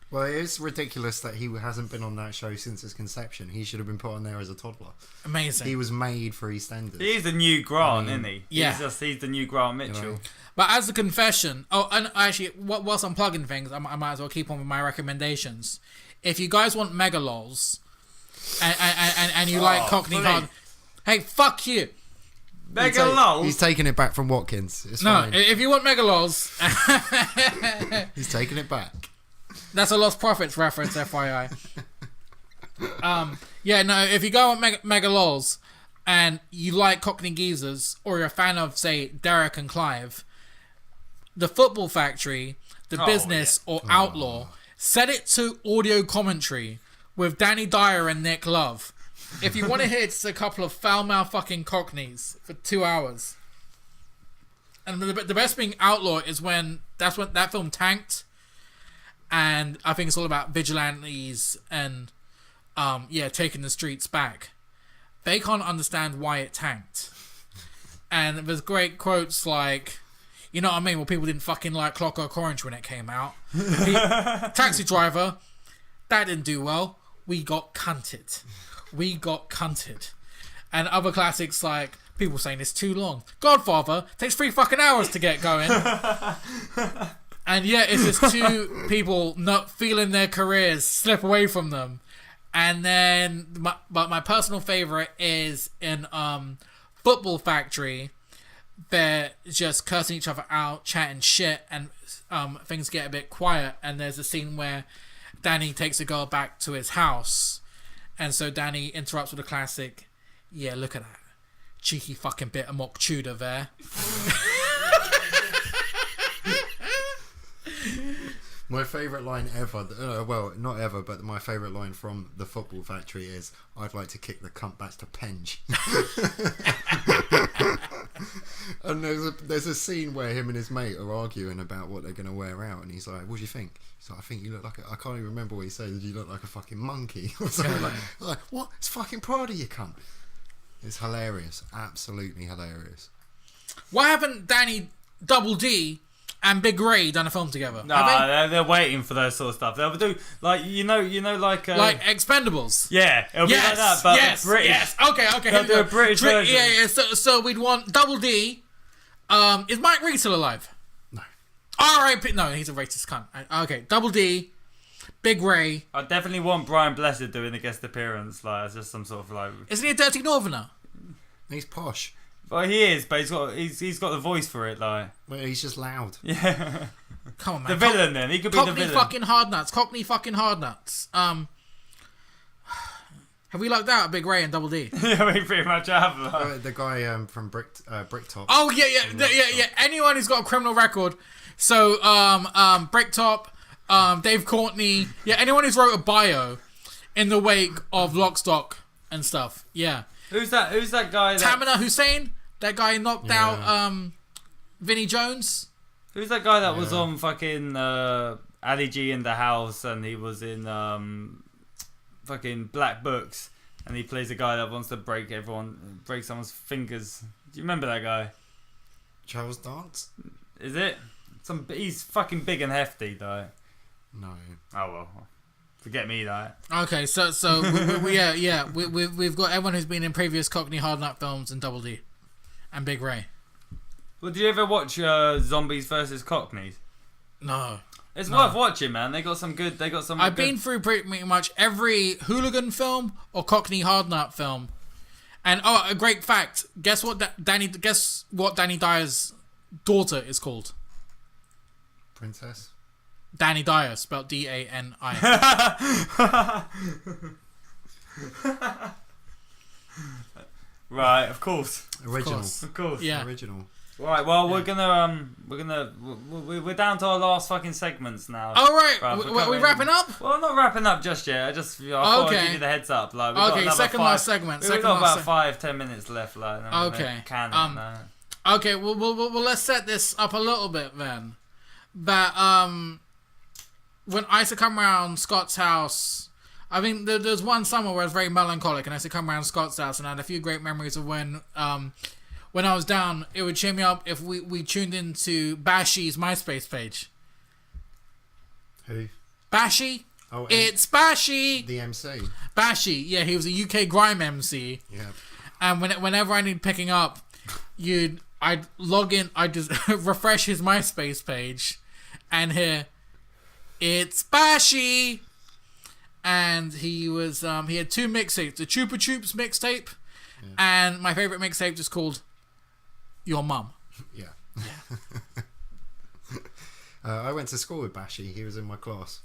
Speaker 3: Well, it is ridiculous that he hasn't been on that show since its conception. He should have been put on there as a toddler.
Speaker 2: Amazing.
Speaker 3: He was made for EastEnders.
Speaker 1: He's the new Grant, isn't he?
Speaker 2: Yeah.
Speaker 1: He's the new Grant Mitchell.
Speaker 3: You know?
Speaker 2: But as a confession, and actually, whilst I'm plugging things, I might as well keep on with my recommendations. If you guys want megalols, and you like Cockney hard, hey, fuck you.
Speaker 1: Megalols?
Speaker 3: He's taking it back from Watkins. It's
Speaker 2: No,
Speaker 3: fine.
Speaker 2: if you want megalols,
Speaker 3: He's taking it back.
Speaker 2: that's a Lost Profits reference, FYI. If you go on megalols and you like Cockney geezers, or you're a fan of, say, Derek and Clive, The Football Factory, The Business, or Outlaw, set it to audio commentary with Danny Dyer and Nick Love. If you want to hear just a couple of foul-mouthed fucking Cockneys for 2 hours. And the best being Outlaw is when that film tanked. And I think it's all about vigilantes and, taking the streets back. They can't understand why it tanked. And there's great quotes like, you know what I mean? Well, people didn't fucking like Clockwork Orange when it came out. Taxi Driver, that didn't do well. We got cunted. And other classics like, people saying it's too long. Godfather takes 3 fucking hours to get going. And it's just 2 people not feeling their careers slip away from them. And then, my personal favourite is in Football Factory. They're just cursing each other out, chatting shit, and things get a bit quiet. And there's a scene where Danny takes a girl back to his house. And so Danny interrupts with a classic, "Yeah, look at that. Cheeky fucking bit of mock Tudor there."
Speaker 3: My favourite line ever, well, not ever, but my favourite line from The Football Factory is, "I'd like to kick the cunt back to Penge." And there's a scene where him and his mate are arguing about what they're going to wear out, and he's like, "What do you think?" He's like, "I think you look like I can't even remember what he says. You look like a fucking monkey." Or something like, what? It's fucking proud of you, cunt. It's hilarious. Absolutely hilarious.
Speaker 2: Why haven't Danny Double D and Big Ray done a film together?
Speaker 1: Nah, they're waiting for those sort of stuff. They'll do like like
Speaker 2: Expendables.
Speaker 1: Yeah, it'll be like that, but British.
Speaker 2: Yes. Okay.
Speaker 1: They'll do a British version.
Speaker 2: Yeah. So we'd want Double D. Is Mike Reed still alive?
Speaker 3: No.
Speaker 2: R.I.P. No, he's a racist cunt. Okay, Double D, Big Ray.
Speaker 1: I definitely want Brian Blessed doing a guest appearance, like as just some sort of like.
Speaker 2: Isn't he a dirty northerner?
Speaker 3: He's posh.
Speaker 1: Well, he is, but he's got the voice for it, like.
Speaker 3: Well, he's just loud.
Speaker 1: Yeah.
Speaker 2: Come on, man.
Speaker 1: The villain, then he could be the villain.
Speaker 2: Cockney fucking hard nuts. Have we lucked out at Big Ray and Double D?
Speaker 1: Yeah, we pretty much have. Like.
Speaker 3: The guy from Bricktop.
Speaker 2: Oh yeah. Anyone who's got a criminal record. So Bricktop, Dave Courtney. Yeah, anyone who's wrote a bio in the wake of Lock, Stock and stuff. Yeah.
Speaker 1: Who's that guy?
Speaker 2: Tamina Hussein. That guy who knocked out Vinnie Jones.
Speaker 1: Who's that guy that was on fucking Ali G in the House, and he was in fucking Black Books, and he plays a guy that wants to break someone's fingers. Do you remember that guy?
Speaker 3: Charles Dance?
Speaker 1: Is it? He's fucking big and hefty though.
Speaker 3: No.
Speaker 1: Oh well. Forget me though.
Speaker 2: Okay, so we've got everyone who's been in previous Cockney Hard Nut films and Double D and Big Ray.
Speaker 1: Well, did you ever watch Zombies versus Cockneys?
Speaker 2: No.
Speaker 1: It's worth watching, man. They got some.
Speaker 2: I've been through pretty much every hooligan film or Cockney Hard Nut film, and a great fact. Guess what Danny Dyer's daughter is called?
Speaker 3: Princess.
Speaker 2: Danny Dyer, spelled Dani.
Speaker 1: Right, of course.
Speaker 3: Original.
Speaker 1: Of course.
Speaker 2: Yeah.
Speaker 3: Original.
Speaker 1: Right, well, we're down to our last fucking segments now.
Speaker 2: All right, we wrapping up?
Speaker 1: Well, not wrapping up just yet. I thought I'd give you the heads up. Like,
Speaker 2: last segment.
Speaker 1: We've got about 5-10 minutes left. Like,
Speaker 2: okay. Okay, well, let's set this up a little bit then. That when I used to come around Scott's house, I mean, there's one summer where I was very melancholic, and I used to come around Scott's house, and I had a few great memories of when I was down. It would cheer me up if we tuned into Bashy's MySpace page.
Speaker 3: Who?
Speaker 2: Bashy.
Speaker 3: Oh,
Speaker 2: it's Bashy.
Speaker 3: The MC.
Speaker 2: Bashy. Yeah, he was a UK grime MC.
Speaker 3: Yeah.
Speaker 2: And whenever I need picking up, I'd log in. I'd just refresh his MySpace page, and hear, "It's Bashy." And he had 2 mixtapes, the Chupa Chups mixtape, and my favorite mixtape just called Your Mum.
Speaker 3: Yeah. I went to school with Bashy. He was in my class.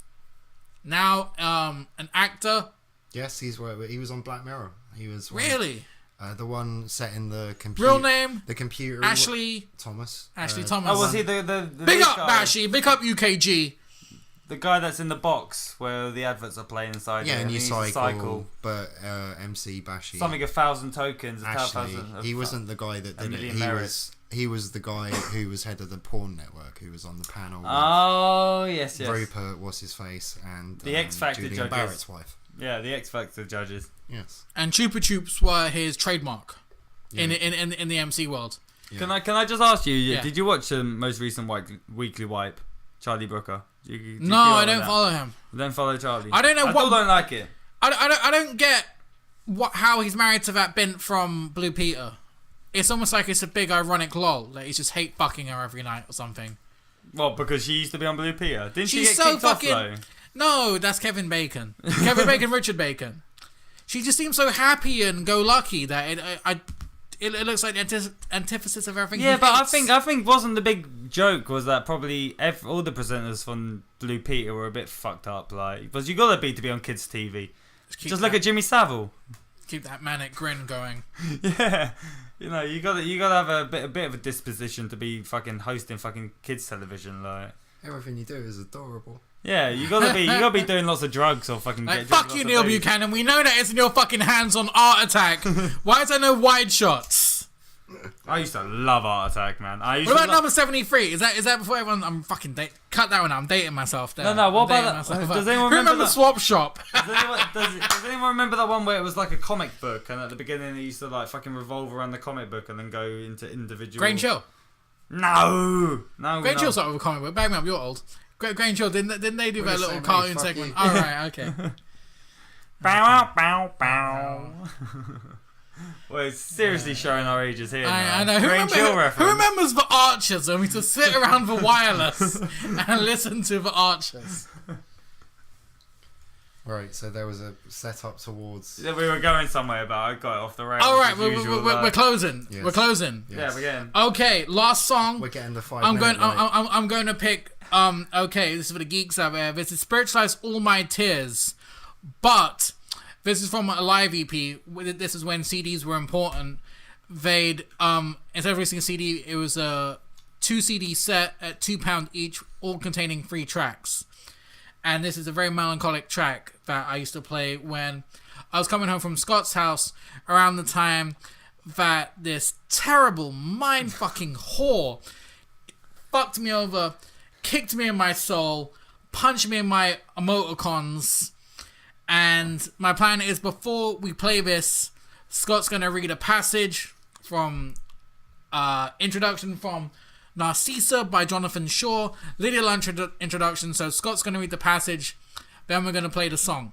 Speaker 2: Now, an actor.
Speaker 3: Yes, he was on Black Mirror. He was
Speaker 2: Really?
Speaker 3: The one set in the computer.
Speaker 2: Real name?
Speaker 3: The computer.
Speaker 2: Ashley
Speaker 3: Thomas.
Speaker 2: Ashley Thomas.
Speaker 1: Oh, was he the
Speaker 2: big up
Speaker 1: guy?
Speaker 2: Bashy? Big up UKG.
Speaker 1: The guy that's in the box where the adverts are playing inside.
Speaker 3: Yeah,
Speaker 1: and
Speaker 3: you
Speaker 1: cycle.
Speaker 3: But MC Bashy.
Speaker 1: Something 1,000 tokens.
Speaker 3: Ashley. He wasn't the guy that did it. He was the guy who was head of the porn network, who was on the panel.
Speaker 1: Oh, yes.
Speaker 3: Rupert, what's his face, and
Speaker 1: the X Factor
Speaker 3: Julian
Speaker 1: judges.
Speaker 3: Barrett's wife.
Speaker 1: Yeah, the X Factor judges.
Speaker 3: Yes.
Speaker 2: And Chupa Chups were his trademark in the MC world.
Speaker 3: Yeah.
Speaker 1: Can I just ask you? Did you watch the most recent Weekly Wipe, Charlie Brooker?
Speaker 2: No, I don't follow him.
Speaker 1: Don't follow Charlie.
Speaker 2: I don't know
Speaker 1: I still don't like it.
Speaker 2: I don't get how he's married to that bint from Blue Peter. It's almost like it's a big ironic lol. Like he's just hate fucking her every night or something.
Speaker 1: Well, because she used to be on Blue Peter. Didn't she
Speaker 2: She's
Speaker 1: get
Speaker 2: so
Speaker 1: kicked
Speaker 2: fucking.
Speaker 1: off though?
Speaker 2: No, that's Kevin Bacon. Kevin Bacon, Richard Bacon. She just seems so happy and go lucky that it looks like the antithesis of everything.
Speaker 1: Yeah,
Speaker 2: he
Speaker 1: but
Speaker 2: hates.
Speaker 1: I think wasn't the big joke was that probably all the presenters from Blue Peter were a bit fucked up. Like, because you gotta be to be on kids' TV. Just look at Jimmy Savile.
Speaker 2: Keep that manic grin going.
Speaker 1: Yeah, you gotta have a bit of a disposition to be fucking hosting fucking kids' television. Like,
Speaker 3: Everything you do is adorable.
Speaker 1: Yeah, you gotta be doing lots of drugs or fucking.
Speaker 2: Like, fuck you, Neil Buchanan. We know that it's in your fucking hands on Art Attack. Why is there no wide shots?
Speaker 1: I used to love Art Attack, man.
Speaker 2: What about number 73? Is that before everyone? I'm fucking cut that one out. I'm dating myself there.
Speaker 1: No. What about that? Does anyone
Speaker 2: remember Swap Shop?
Speaker 1: Does anyone remember that one where it was like a comic book, and at the beginning it used to like fucking revolve around the comic book and then go into individual.
Speaker 2: Grain Chill.
Speaker 1: No.
Speaker 2: Grain Chill started with a comic book. Bag me up, you're old. Grain Chill, didn't they do that little cartoon segment? All right, okay.
Speaker 1: Bow, bow, bow. Well, it's seriously showing our ages here.
Speaker 2: I know.
Speaker 1: Grain Chill reference.
Speaker 2: Who remembers the Archers when we used to sit around the wireless and listen to the Archers?
Speaker 3: Right, so there was a setup towards...
Speaker 1: Yeah, we were going somewhere, but I got it off the rails.
Speaker 2: All right, we're closing. Yes. We're closing.
Speaker 3: Yes.
Speaker 1: Yeah, we're getting...
Speaker 2: Okay, last song.
Speaker 3: We're getting the 5
Speaker 2: I'm
Speaker 3: minute
Speaker 2: going. I'm going to pick. Okay, this is for the geeks out there. This is Spiritualized All My Tears, but this is from a live EP. This is when CDs were important. They'd instead of releasing a CD, it was a 2 CD set at £2 each, all containing 3 tracks. And this is a very melancholic track that I used to play when I was coming home from Scott's house around the time that this terrible mind-fucking whore fucked me over, kicked me in my soul, punched me in my emoticons. And my plan is, before we play this, Scott's going to read a passage from introduction from Narcissa by Jonathan Shaw, little introduction. So Scott's going to read the passage, then we're going to play the song.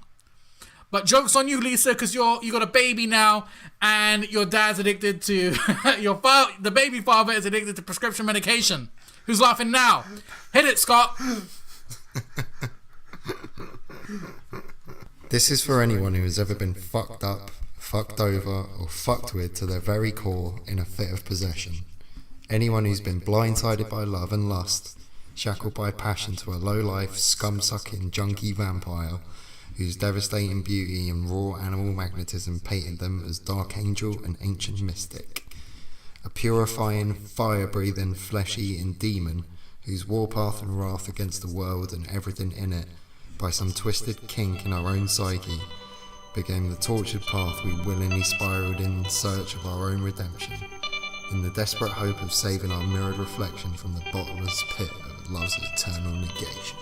Speaker 2: But joke's on you, Lisa, because you got a baby now, and your dad's addicted to the baby father is addicted to prescription medication. Who's laughing now? Hit it, Scott.
Speaker 3: This is for anyone who has ever been fucked up, fucked over, or fucked with to their very core in a fit of possession. Anyone who's been blindsided by love and lust, shackled by passion to a low-life, scum-sucking, junkie vampire whose devastating beauty and raw animal magnetism painted them as dark angel and ancient mystic. A purifying, fire-breathing, flesh-eating demon whose warpath and wrath against the world and everything in it, by some twisted kink in our own psyche, became the tortured path we willingly spiraled in search of our own redemption, in the desperate hope of saving our mirrored reflection from the bottomless pit of love's eternal negation.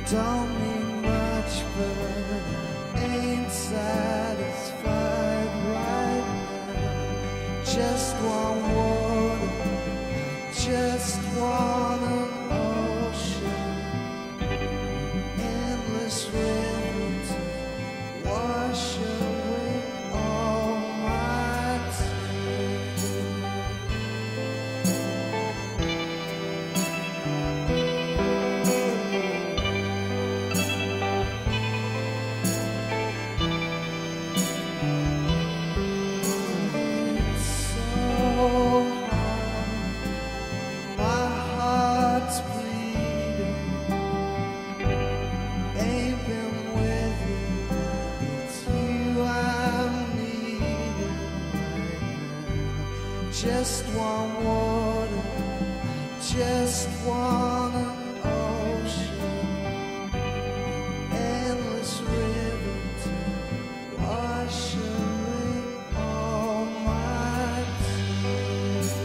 Speaker 4: Don't need much, but I ain't satisfied right now. Just want water, I just want an ocean, endless river to wash away all my tears. Just want water, I just want an ocean, endless river to wash away all my tears.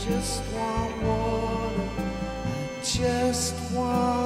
Speaker 4: Just want water, I just want